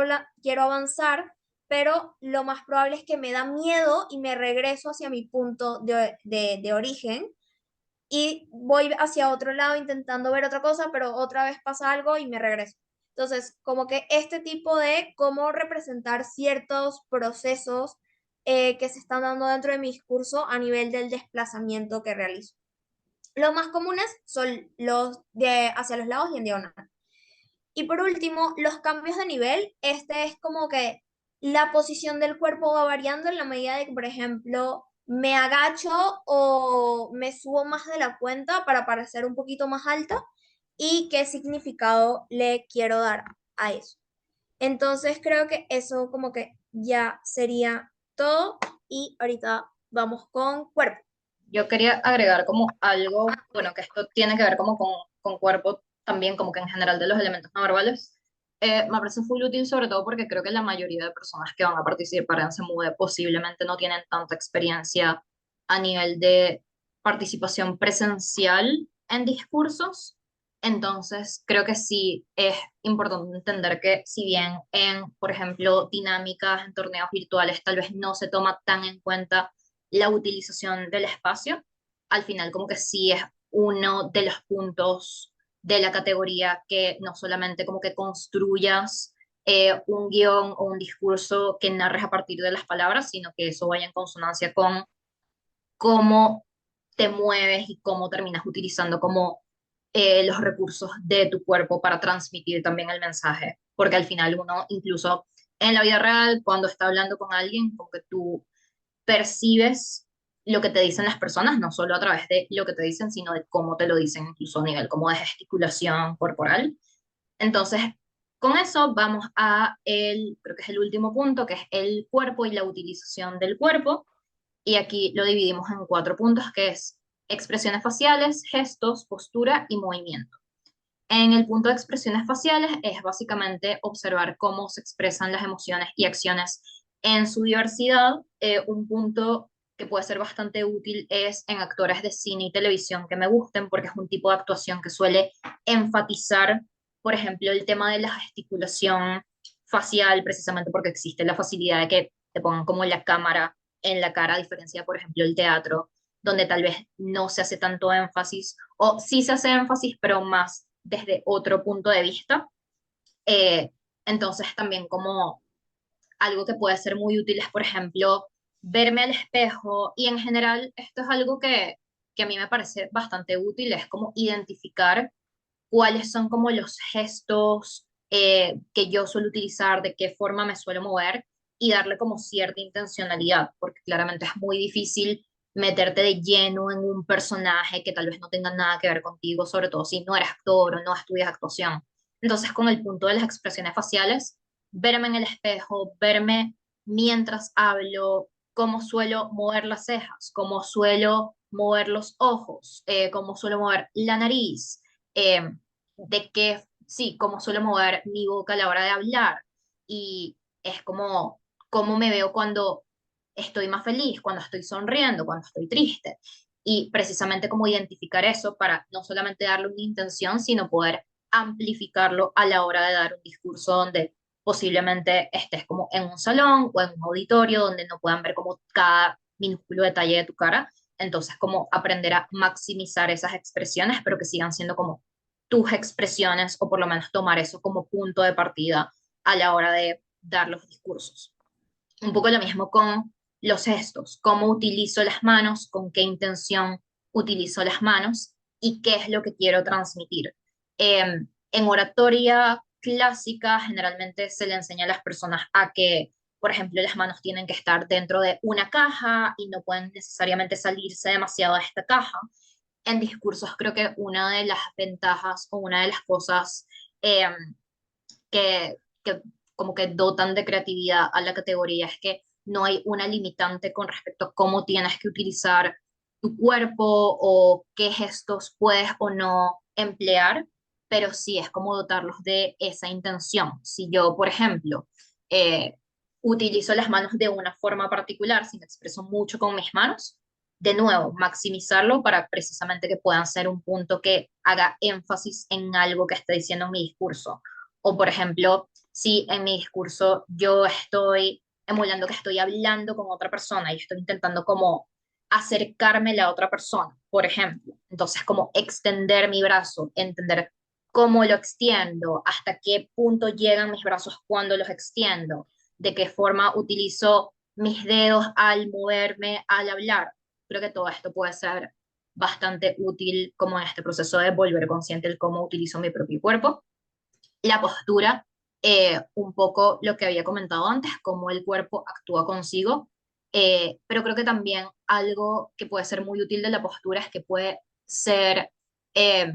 avanzar, pero lo más probable es que me da miedo y me regreso hacia mi punto de origen y voy hacia otro lado intentando ver otra cosa, pero otra vez pasa algo y me regreso. Entonces, como que este tipo de cómo representar ciertos procesos que se están dando dentro de mi discurso a nivel del desplazamiento que realizo. Los más comunes son los de hacia los lados y en diagonal. Y por último, los cambios de nivel. Este es como que la posición del cuerpo va variando en la medida de que, por ejemplo, me agacho o me subo más de la cuenta para parecer un poquito más alta y qué significado le quiero dar a eso. Entonces creo que eso como que ya sería todo y ahorita vamos con cuerpo. Yo quería agregar como algo, bueno, que esto tiene que ver como con cuerpo también, como que en general de los elementos no verbales. Me parece full útil sobre todo porque creo que la mayoría de personas que van a participar en SEMUDE posiblemente no tienen tanta experiencia a nivel de participación presencial en discursos. Entonces, creo que sí es importante entender que si bien en, por ejemplo, dinámicas, en torneos virtuales, tal vez no se toma tan en cuenta la utilización del espacio, al final como que sí es uno de los puntos de la categoría que no solamente como que construyas un guión o un discurso que narres a partir de las palabras, sino que eso vaya en consonancia con cómo te mueves y cómo terminas utilizando como los recursos de tu cuerpo para transmitir también el mensaje, porque al final uno incluso en la vida real, cuando está hablando con alguien, como que tú percibes lo que te dicen las personas, no solo a través de lo que te dicen, sino de cómo te lo dicen, incluso a nivel como de gesticulación corporal. Entonces, con eso vamos a el, creo que es el último punto, que es el cuerpo y la utilización del cuerpo. Y aquí lo dividimos en cuatro puntos, que es expresiones faciales, gestos, postura y movimiento. En el punto de expresiones faciales es básicamente observar cómo se expresan las emociones y acciones en su diversidad. Un punto que puede ser bastante útil es en actores de cine y televisión que me gusten, porque es un tipo de actuación que suele enfatizar, por ejemplo, el tema de la gesticulación facial, precisamente porque existe la facilidad de que te pongan como la cámara en la cara, a diferencia, por ejemplo, el teatro, donde tal vez no se hace tanto énfasis, o sí se hace énfasis, pero más desde otro punto de vista. Eh, entonces también como algo que puede ser muy útil es, por ejemplo, verme al espejo y en general esto es algo que a mí me parece bastante útil, es como identificar cuáles son como los gestos que yo suelo utilizar, de qué forma me suelo mover y darle como cierta intencionalidad, porque claramente es muy difícil meterte de lleno en un personaje que tal vez no tenga nada que ver contigo, sobre todo si no eres actor o no estudias actuación. Entonces, con el punto de las expresiones faciales, verme en el espejo, verme mientras hablo, cómo suelo mover las cejas, cómo suelo mover los ojos, cómo suelo mover la nariz, eh, de que, sí, cómo suelo mover mi boca a la hora de hablar. Y es como cómo me veo cuando estoy más feliz, cuando estoy sonriendo, cuando estoy triste. Y precisamente cómo identificar eso para no solamente darle una intención, sino poder amplificarlo a la hora de dar un discurso donde posiblemente estés como en un salón o en un auditorio donde no puedan ver como cada minúsculo detalle de tu cara. Entonces, como aprender a maximizar esas expresiones, pero que sigan siendo como tus expresiones o por lo menos tomar eso como punto de partida a la hora de dar los discursos. Un poco lo mismo con los gestos, cómo utilizo las manos, con qué intención utilizo las manos y qué es lo que quiero transmitir. En oratoria clásica generalmente se le enseña a las personas a que, por ejemplo, las manos tienen que estar dentro de una caja y no pueden necesariamente salirse demasiado de esta caja. En discursos creo que una de las ventajas o una de las cosas eh, que como que dotan de creatividad a la categoría es que no hay una limitante con respecto a cómo tienes que utilizar tu cuerpo o qué gestos puedes o no emplear, pero sí es como dotarlos de esa intención. Si yo, por ejemplo, eh, utilizo las manos de una forma particular, si me expreso mucho con mis manos, de nuevo, maximizarlo para precisamente que puedan ser un punto que haga énfasis en algo que esté diciendo en mi discurso. O, por ejemplo, si en mi discurso yo estoy emulando que estoy hablando con otra persona y estoy intentando como acercarme a la otra persona, por ejemplo. Entonces, como extender mi brazo, entender cómo lo extiendo, hasta qué punto llegan mis brazos cuando los extiendo, de qué forma utilizo mis dedos al moverme, al hablar. Creo que todo esto puede ser bastante útil como en este proceso de volver consciente el cómo utilizo mi propio cuerpo. La postura, un poco lo que había comentado antes, cómo el cuerpo actúa consigo, pero creo que también algo que puede ser muy útil de la postura es que ser, eh,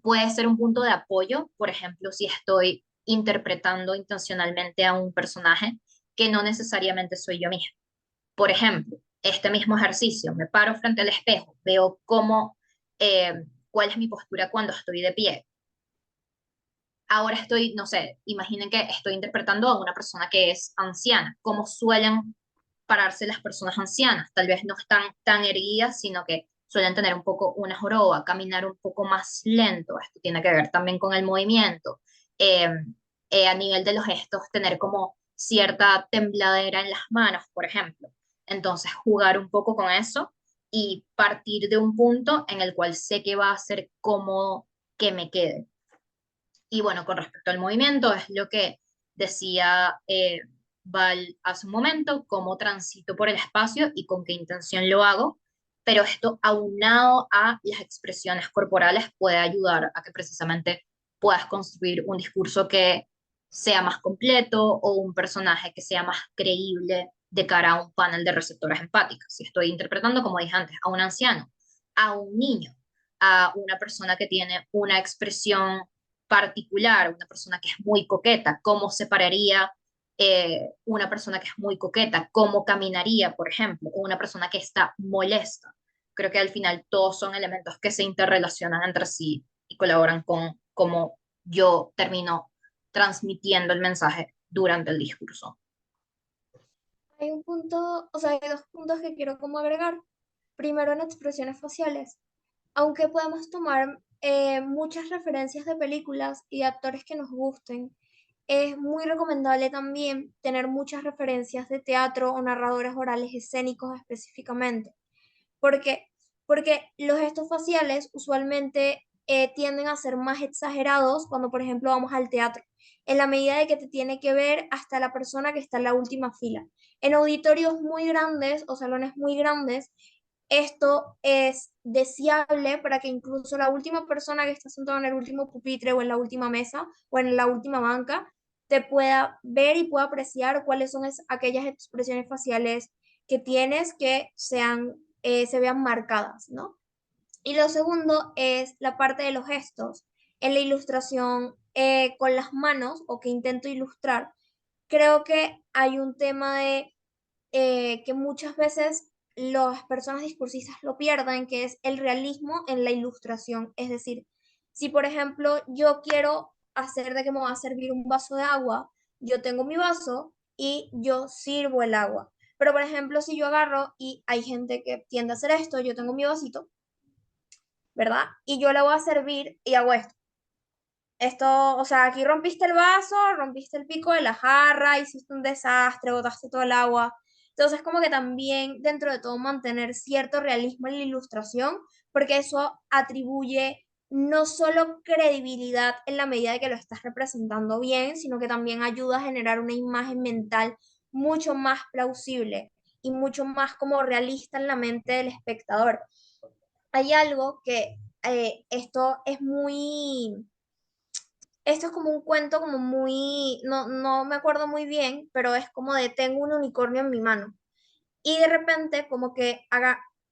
puede ser un punto de apoyo, por ejemplo, si estoy interpretando intencionalmente a un personaje que no necesariamente soy yo mismo. Por ejemplo, este mismo ejercicio, me paro frente al espejo, veo eh, cuál es mi postura cuando estoy de pie. Ahora estoy, no sé, imaginen que estoy interpretando a una persona que es anciana, cómo suelen pararse las personas ancianas, tal vez no están tan erguidas, sino que suelen tener un poco una joroba, caminar un poco más lento, esto tiene que ver también con el movimiento. Eh, a nivel de los gestos, tener como cierta tembladera en las manos, por ejemplo. Entonces, jugar un poco con eso y partir de un punto en el cual sé que va a ser cómodo que me quede. Y bueno, con respecto al movimiento, es lo que decía Val hace un momento, cómo transito por el espacio y con qué intención lo hago, pero esto aunado a las expresiones corporales puede ayudar a que precisamente puedas construir un discurso que sea más completo o un personaje que sea más creíble de cara a un panel de receptores empáticos. Si estoy interpretando, como dije antes, a un anciano, a un niño, a una persona que tiene una expresión particular, una persona que es muy coqueta, cómo se pararía una persona que es muy coqueta, cómo caminaría, por ejemplo, o una persona que está molesta. Creo que al final todos son elementos que se interrelacionan entre sí y colaboran con cómo yo termino transmitiendo el mensaje durante el discurso. Hay un punto, o sea, hay dos puntos que quiero como agregar. Primero, en expresiones faciales. Aunque podemos tomar muchas referencias de películas y de actores que nos gusten, es muy recomendable también tener muchas referencias de teatro o narradores orales escénicos específicamente. ¿Por qué? Porque los gestos faciales usualmente tienden a ser más exagerados cuando, por ejemplo, vamos al teatro, en la medida de que te tiene que ver hasta la persona que está en la última fila. En auditorios muy grandes o salones muy grandes, esto es deseable para que incluso la última persona que está sentada en el último pupitre o en la última mesa o en la última banca te pueda ver y pueda apreciar cuáles son aquellas expresiones faciales que tienes que se vean marcadas, ¿no? Y lo segundo es la parte de los gestos. En la ilustración con las manos o que intento ilustrar, creo que hay un tema de que muchas veces las personas discursistas lo pierden, que es el realismo en la ilustración. Es decir, si por ejemplo yo quiero hacer de que me va a servir un vaso de agua, yo tengo mi vaso y yo sirvo el agua. Pero por ejemplo, si yo agarro y hay gente que tiende a hacer esto, yo tengo mi vasito, ¿verdad? Y yo le voy a servir y hago esto. Esto, o sea, aquí rompiste el vaso, rompiste el pico de la jarra, hiciste un desastre, botaste todo el agua. Entonces, como que también dentro de todo mantener cierto realismo en la ilustración, porque eso atribuye no solo credibilidad en la medida de que lo estás representando bien, sino que también ayuda a generar una imagen mental mucho más plausible. y mucho más como realista en la mente del espectador. Hay algo que esto es como un cuento como muy, no me acuerdo muy bien, pero es como de tengo un unicornio en mi mano y de repente como que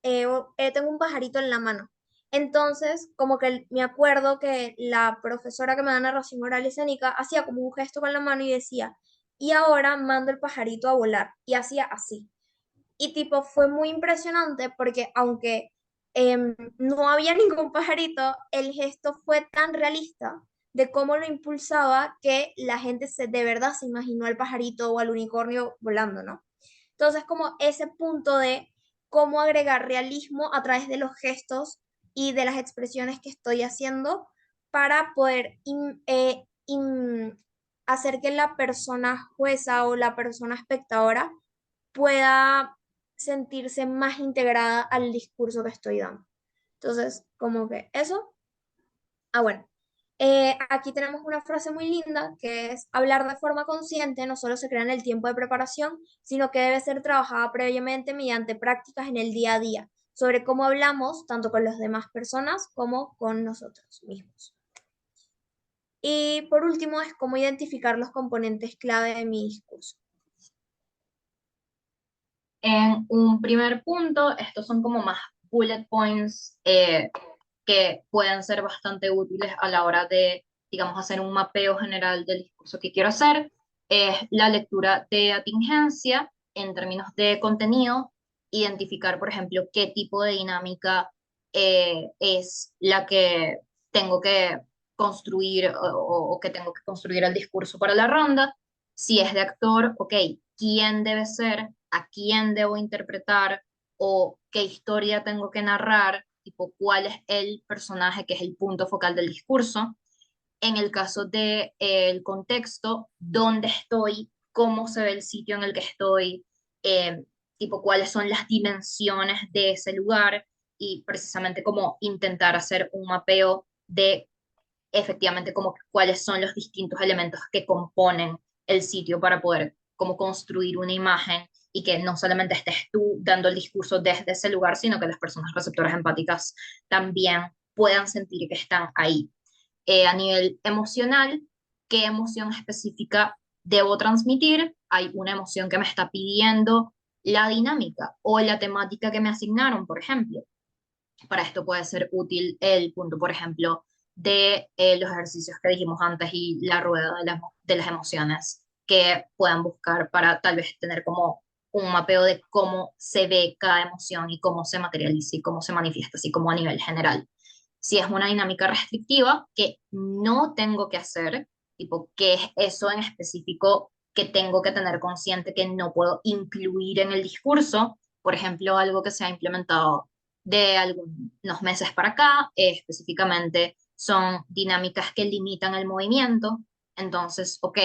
tengo un pajarito en la mano. Entonces, como que me acuerdo que la profesora que me da narración oral escénica hacía como un gesto con la mano y decía, y ahora mando el pajarito a volar. Y hacía así. Y tipo, fue muy impresionante porque aunque no había ningún pajarito, el gesto fue tan realista de cómo lo impulsaba que la gente de verdad se imaginó al pajarito o al unicornio volando, ¿no? Entonces, como ese punto de cómo agregar realismo a través de los gestos y de las expresiones que estoy haciendo para poder hacer que la persona jueza o la persona espectadora pueda sentirse más integrada al discurso que estoy dando. Entonces, como que eso. Bueno. Aquí tenemos una frase muy linda que es hablar de forma consciente no solo se crea en el tiempo de preparación, sino que debe ser trabajada previamente mediante prácticas en el día a día, sobre cómo hablamos tanto con las demás personas como con nosotros mismos. Y por último es cómo identificar los componentes clave de mi discurso. En un primer punto, estos son como más bullet points que pueden ser bastante útiles a la hora de, digamos, hacer un mapeo general del discurso que quiero hacer. Es la lectura de atingencia en términos de contenido, identificar, por ejemplo, qué tipo de dinámica es la que tengo que construir o que tengo que construir el discurso para la ronda. Si es de actor, ok, ¿quién debe ser? ¿A quién debo interpretar? ¿O qué historia tengo que narrar? Tipo, ¿cuál es el personaje que es el punto focal del discurso? En el caso del contexto, ¿dónde estoy? ¿Cómo se ve el sitio en el que estoy? Eh, tipo, ¿cuáles son las dimensiones de ese lugar? Y precisamente como intentar hacer un mapeo de efectivamente como cuáles son los distintos elementos que componen el sitio para poder como construir una imagen y que no solamente estés tú dando el discurso desde ese lugar, sino que las personas receptoras empáticas también puedan sentir que están ahí. A nivel emocional, ¿qué emoción específica debo transmitir? Hay una emoción que me está pidiendo la dinámica o la temática que me asignaron, por ejemplo. Para esto puede ser útil el punto, por ejemplo, de los ejercicios que dijimos antes y la rueda de las emociones que puedan buscar para tal vez tener como un mapeo de cómo se ve cada emoción y cómo se materializa y cómo se manifiesta, así como a nivel general. Si es una dinámica restrictiva que no tengo que hacer, tipo, ¿qué es eso en específico que tengo que tener consciente que no puedo incluir en el discurso? Por ejemplo, algo que se ha implementado de algunos meses para acá, específicamente son dinámicas que limitan el movimiento. Entonces, ok,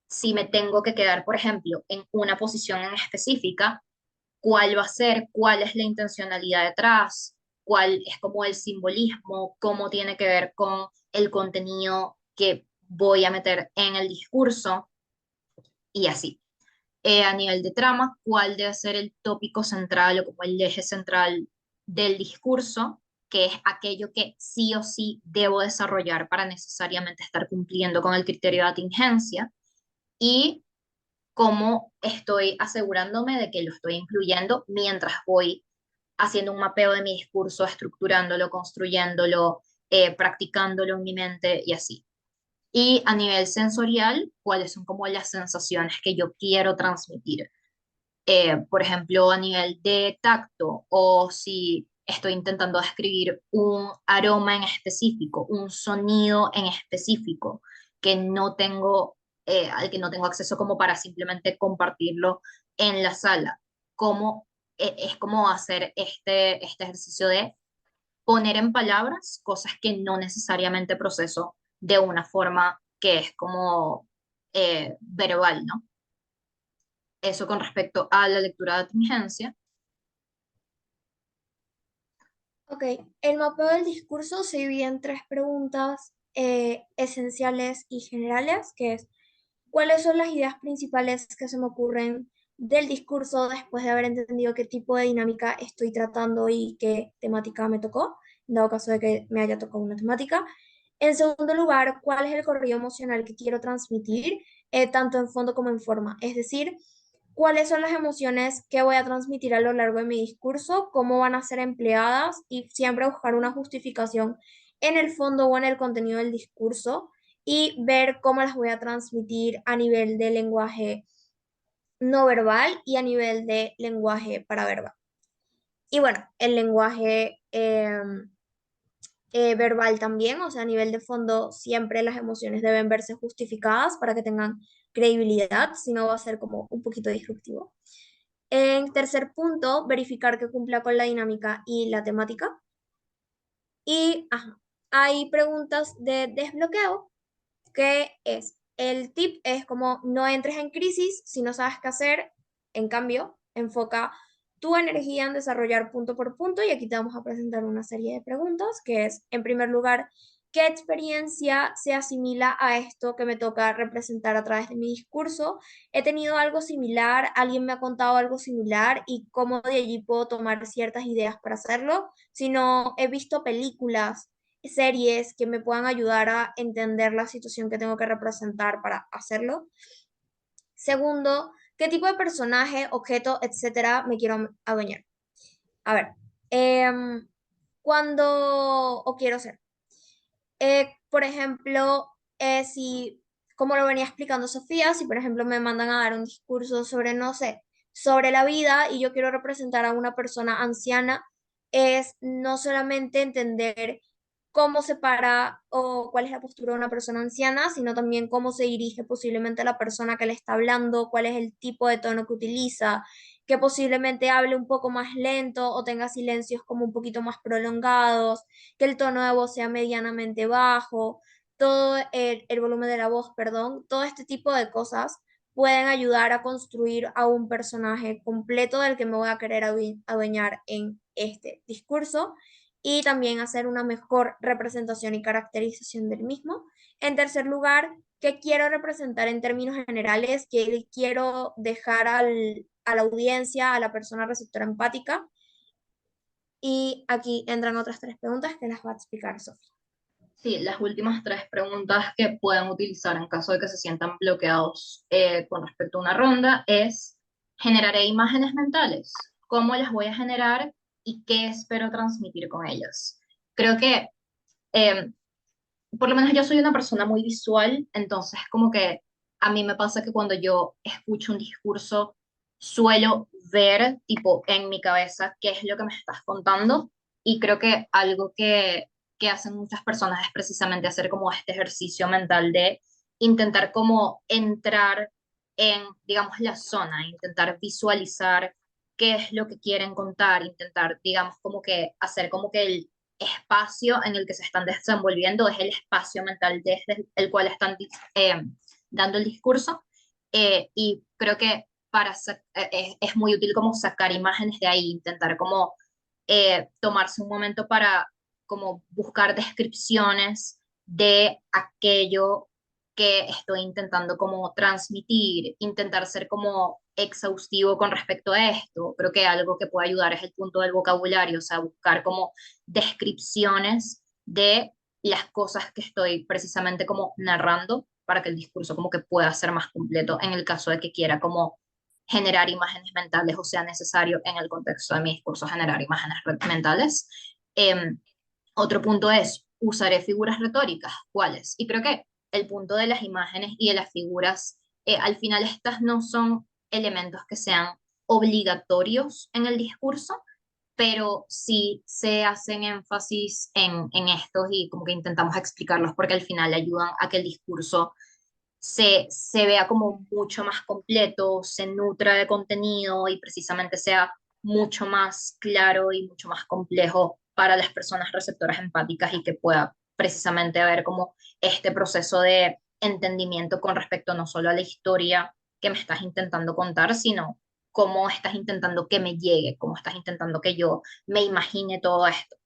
si me tengo que quedar, por ejemplo, en una posición en específica, ¿cuál va a ser? ¿Cuál es la intencionalidad detrás? ¿Cuál es como el simbolismo? ¿Cómo tiene que ver con el contenido que voy a meter en el discurso? Y así. A nivel de trama, cuál debe ser el tópico central o como el eje central del discurso, que es aquello que sí o sí debo desarrollar para necesariamente estar cumpliendo con el criterio de atingencia, y cómo estoy asegurándome de que lo estoy incluyendo mientras voy haciendo un mapeo de mi discurso, estructurándolo, construyéndolo, practicándolo en mi mente y así. Y a nivel sensorial, cuáles son como las sensaciones que yo quiero transmitir. Por ejemplo, a nivel de tacto, o si estoy intentando describir un aroma en específico, un sonido en específico que no tengo, al que no tengo acceso como para simplemente compartirlo en la sala. Cómo, es como hacer este ejercicio de poner en palabras cosas que no necesariamente proceso de una forma que es como verbal, ¿no? Eso con respecto a la lectura de atingencia. Ok, el mapeo del discurso se divide en tres preguntas esenciales y generales, que es ¿cuáles son las ideas principales que se me ocurren del discurso después de haber entendido qué tipo de dinámica estoy tratando y qué temática me tocó, en dado caso de que me haya tocado una temática. En segundo lugar, cuál es el correo emocional que quiero transmitir, tanto en fondo como en forma. Es decir, cuáles son las emociones que voy a transmitir a lo largo de mi discurso, cómo van a ser empleadas y siempre buscar una justificación en el fondo o en el contenido del discurso y ver cómo las voy a transmitir a nivel de lenguaje no verbal y a nivel de lenguaje paraverbal. Y bueno, el lenguaje verbal también, o sea, a nivel de fondo, siempre las emociones deben verse justificadas para que tengan credibilidad, si no va a ser como un poquito disruptivo. En tercer punto, verificar que cumpla con la dinámica y la temática. Y hay preguntas de desbloqueo, que es, el tip es como no entres en crisis si no sabes qué hacer, en cambio, enfoca tu energía en desarrollar punto por punto y aquí te vamos a presentar una serie de preguntas, que es, en primer lugar, ¿qué experiencia se asimila a esto que me toca representar a través de mi discurso? ¿He tenido algo similar? ¿Alguien me ha contado algo similar? ¿Y cómo de allí puedo tomar ciertas ideas para hacerlo? Si no, he visto películas, series que me puedan ayudar a entender la situación que tengo que representar para hacerlo. Segundo, ¿qué tipo de personaje, objeto, etcétera me quiero adueñar? A ver, em, cuando o quiero ser. Por ejemplo, si, como lo venía explicando Sofía, si por ejemplo me mandan a dar un discurso sobre, no sé, sobre la vida y yo quiero representar a una persona anciana, es no solamente entender cómo se para o cuál es la postura de una persona anciana, sino también cómo se dirige posiblemente a la persona que le está hablando, cuál es el tipo de tono que utiliza, que posiblemente hable un poco más lento o tenga silencios como un poquito más prolongados, que el tono de voz sea medianamente bajo, todo el volumen de la voz, perdón, todo este tipo de cosas pueden ayudar a construir a un personaje completo del que me voy a querer adueñar en este discurso y también hacer una mejor representación y caracterización del mismo. En tercer lugar, ¿qué quiero representar en términos generales? ¿Qué quiero dejar a la audiencia, a la persona receptora empática? Y aquí entran otras tres preguntas que las va a explicar Sofía. Sí, las últimas tres preguntas que pueden utilizar en caso de que se sientan bloqueados con respecto a una ronda es, ¿generaré imágenes mentales? ¿Cómo las voy a generar y qué espero transmitir con ellas? Creo que, eh, por lo menos yo soy una persona muy visual, entonces como que a mí me pasa que cuando yo escucho un discurso, suelo ver tipo en mi cabeza qué es lo que me estás contando y creo que algo que hacen muchas personas es precisamente hacer como este ejercicio mental de intentar como entrar en, digamos, la zona, intentar visualizar qué es lo que quieren contar, intentar, digamos, como que hacer como que el espacio en el que se están desenvolviendo es el espacio mental desde el cual están dando el discurso. Y creo que es muy útil como sacar imágenes de ahí, intentar como tomarse un momento para como buscar descripciones de aquello que estoy intentando como transmitir, intentar ser como exhaustivo con respecto a esto. Creo que algo que puede ayudar es el punto del vocabulario, o sea, buscar como descripciones de las cosas que estoy precisamente como narrando para que el discurso como que pueda ser más completo en el caso de que quiera como generar imágenes mentales o sea necesario en el contexto de mi discurso generar imágenes mentales. Eh, Otro punto es, usaré figuras retóricas, ¿cuáles? Y creo que el punto de las imágenes y de las figuras, al final estas no son elementos que sean obligatorios en el discurso, pero sí se hacen énfasis en estos y como que intentamos explicarlos porque al final ayudan a que el discurso se vea como mucho más completo, se nutra de contenido y precisamente sea mucho más claro y mucho más complejo para las personas receptoras empáticas y que pueda precisamente haber como este proceso de entendimiento con respecto no solo a la historia que me estás intentando contar, sino cómo estás intentando que me llegue, cómo estás intentando que yo me imagine todo esto.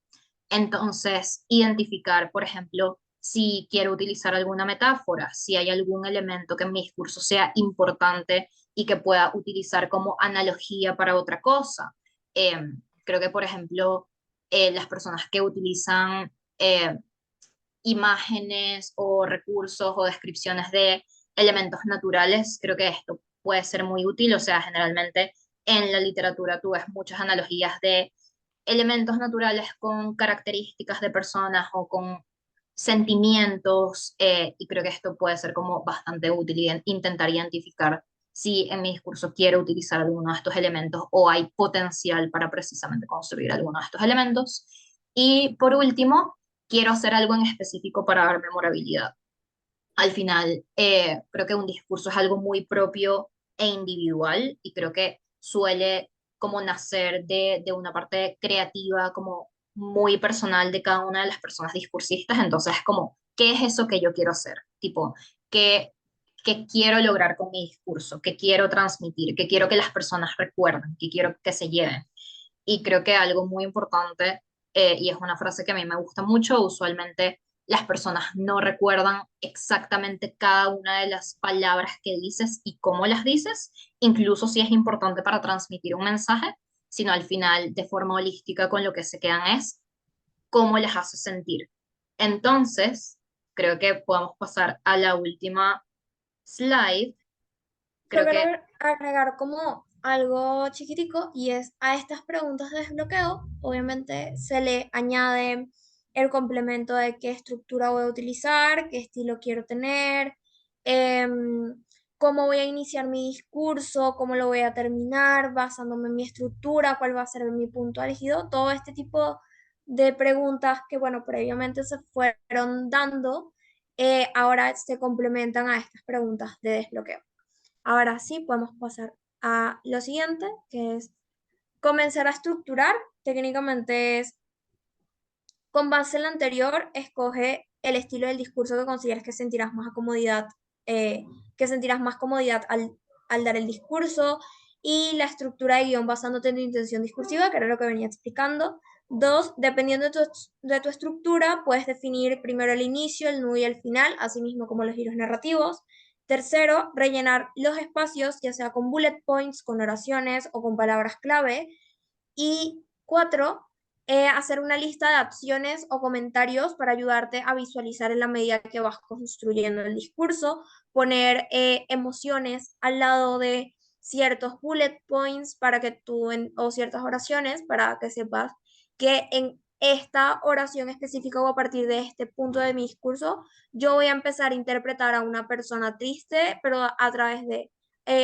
Entonces, identificar, por ejemplo, si quiero utilizar alguna metáfora, si hay algún elemento que en mi discurso sea importante y que pueda utilizar como analogía para otra cosa. Creo que, por ejemplo, las personas que utilizan imágenes o recursos o descripciones de elementos naturales, creo que esto puede ser muy útil. O sea, generalmente en la literatura tú ves muchas analogías de elementos naturales con características de personas o con sentimientos, y creo que esto puede ser como bastante útil y intentar identificar si en mi discurso quiero utilizar alguno de estos elementos o hay potencial para precisamente construir alguno de estos elementos. Y por último, quiero hacer algo en específico para dar memorabilidad. Al final, creo que un discurso es algo muy propio e individual y creo que suele como nacer de una parte creativa, como muy personal de cada una de las personas discursistas. Entonces, como, ¿qué es eso que yo quiero hacer? Tipo, ¿qué, qué quiero lograr con mi discurso? ¿Qué quiero transmitir? ¿Qué quiero que las personas recuerden? ¿Qué quiero que se lleven? Y creo que algo muy importante, y es una frase que a mí me gusta mucho, usualmente las personas no recuerdan exactamente cada una de las palabras que dices y cómo las dices, incluso si es importante para transmitir un mensaje, sino al final, de forma holística, con lo que se quedan es cómo las haces sentir. Entonces, creo que podemos pasar a la última slide. Yo Creo quiero que agregar como algo chiquitico y es a estas preguntas de desbloqueo, obviamente se le añade el complemento de qué estructura voy a utilizar, qué estilo quiero tener, em, cómo voy a iniciar mi discurso, cómo lo voy a terminar, basándome en mi estructura, cuál va a ser mi punto álgido, todo este tipo de preguntas que, bueno, previamente se fueron dando, ahora se complementan a estas preguntas de desbloqueo. Ahora sí, podemos pasar a lo siguiente, que es comenzar a estructurar. Técnicamente es, con base en lo anterior, escoge el estilo del discurso que consideras que sentirás más comodidad, que sentirás más comodidad al dar el discurso, y la estructura de guión basándote en tu intención discursiva, que era lo que venía explicando. Dos, dependiendo de tu estructura, puedes definir primero el inicio, el nudo y el final, así mismo como los giros narrativos. Tercero, rellenar los espacios, ya sea con bullet points, con oraciones o con palabras clave. Y cuatro, hacer una lista de acciones o comentarios para ayudarte a visualizar en la medida que vas construyendo el discurso, poner emociones al lado de ciertos bullet points para que tú, o ciertas oraciones, para que sepas que en esta oración específica o a partir de este punto de mi discurso, yo voy a empezar a interpretar a una persona triste, pero a través de,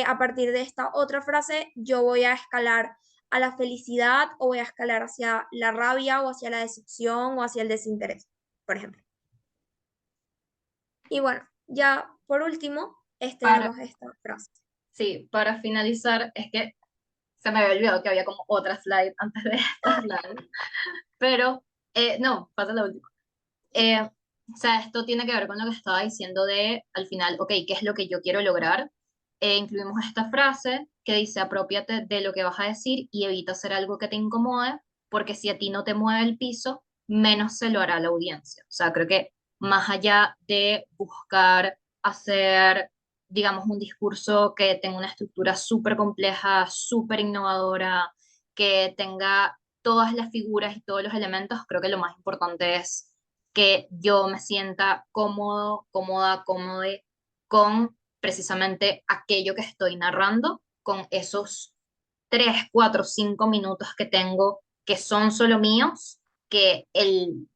a partir de esta otra frase, yo voy a escalar a la felicidad o voy a escalar hacia la rabia o hacia la decepción o hacia el desinterés, por ejemplo. Y bueno, ya por último, para, tenemos esta frase. sí, para finalizar, es que se me había olvidado que había como otra slide antes de esta slide, pero no, pasa la última. O sea, esto tiene que ver con lo que estaba diciendo de, al final, ok, ¿qué es lo que yo quiero lograr? Incluimos esta frase que dice, apropiate de lo que vas a decir y evita hacer algo que te incomode, porque si a ti no te mueve el piso, menos se lo hará la audiencia. O sea, creo que más allá de buscar hacer, digamos, un discurso que tenga una estructura súper compleja, súper innovadora, que tenga todas las figuras y todos los elementos, creo que lo más importante es que yo me sienta cómodo, cómoda, cómode con precisamente aquello que estoy narrando, con esos 3, 4, 5 minutos que tengo que son solo míos, que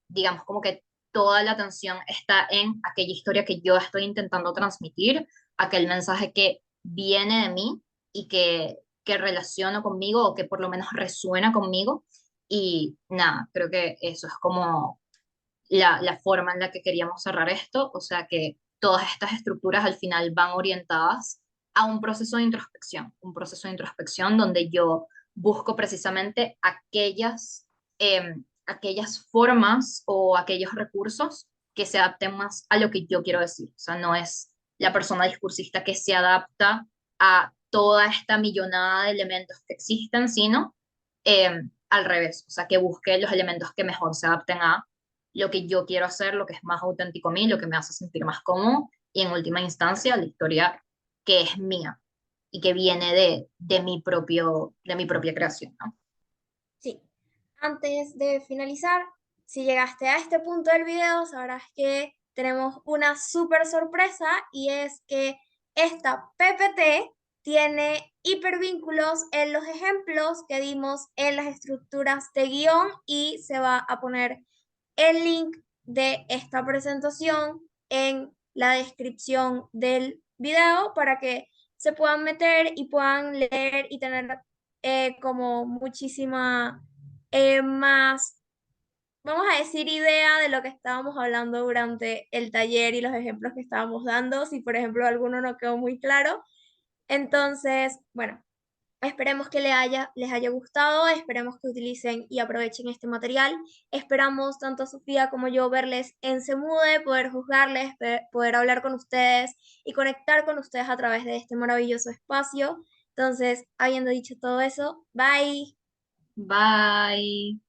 digamos, como que toda la atención está en aquella historia que yo estoy intentando transmitir, aquel mensaje que viene de mí y que relaciono conmigo o que por lo menos resuena conmigo. Y nada, creo que eso es como la forma en la que queríamos cerrar esto, o sea que todas estas estructuras al final van orientadas a un proceso de introspección donde yo busco precisamente aquellas formas o aquellos recursos que se adapten más a lo que yo quiero decir. O sea, no es la persona discursista que se adapta a toda esta millonada de elementos que existen, sino al revés, o sea, que busque los elementos que mejor se adapten a lo que yo quiero hacer, lo que es más auténtico a mí, lo que me hace sentir más cómodo y en última instancia la historia que es mía y que viene de mi propia creación, ¿no? Sí. Antes de finalizar, si llegaste a este punto del video, sabrás que tenemos una súper sorpresa y es que esta PPT tiene hipervínculos en los ejemplos que dimos en las estructuras de guión y se va a poner el link de esta presentación en la descripción del video para que se puedan meter y puedan leer y tener como muchísima más, vamos a decir, idea de lo que estábamos hablando durante el taller y los ejemplos que estábamos dando, si por ejemplo alguno no quedó muy claro. Entonces, bueno, esperemos que les haya gustado, esperemos que utilicen y aprovechen este material. Esperamos tanto Sofía como yo verles en Semude, poder juzgarles, poder hablar con ustedes y conectar con ustedes a través de este maravilloso espacio. Entonces, habiendo dicho todo eso, bye. Bye.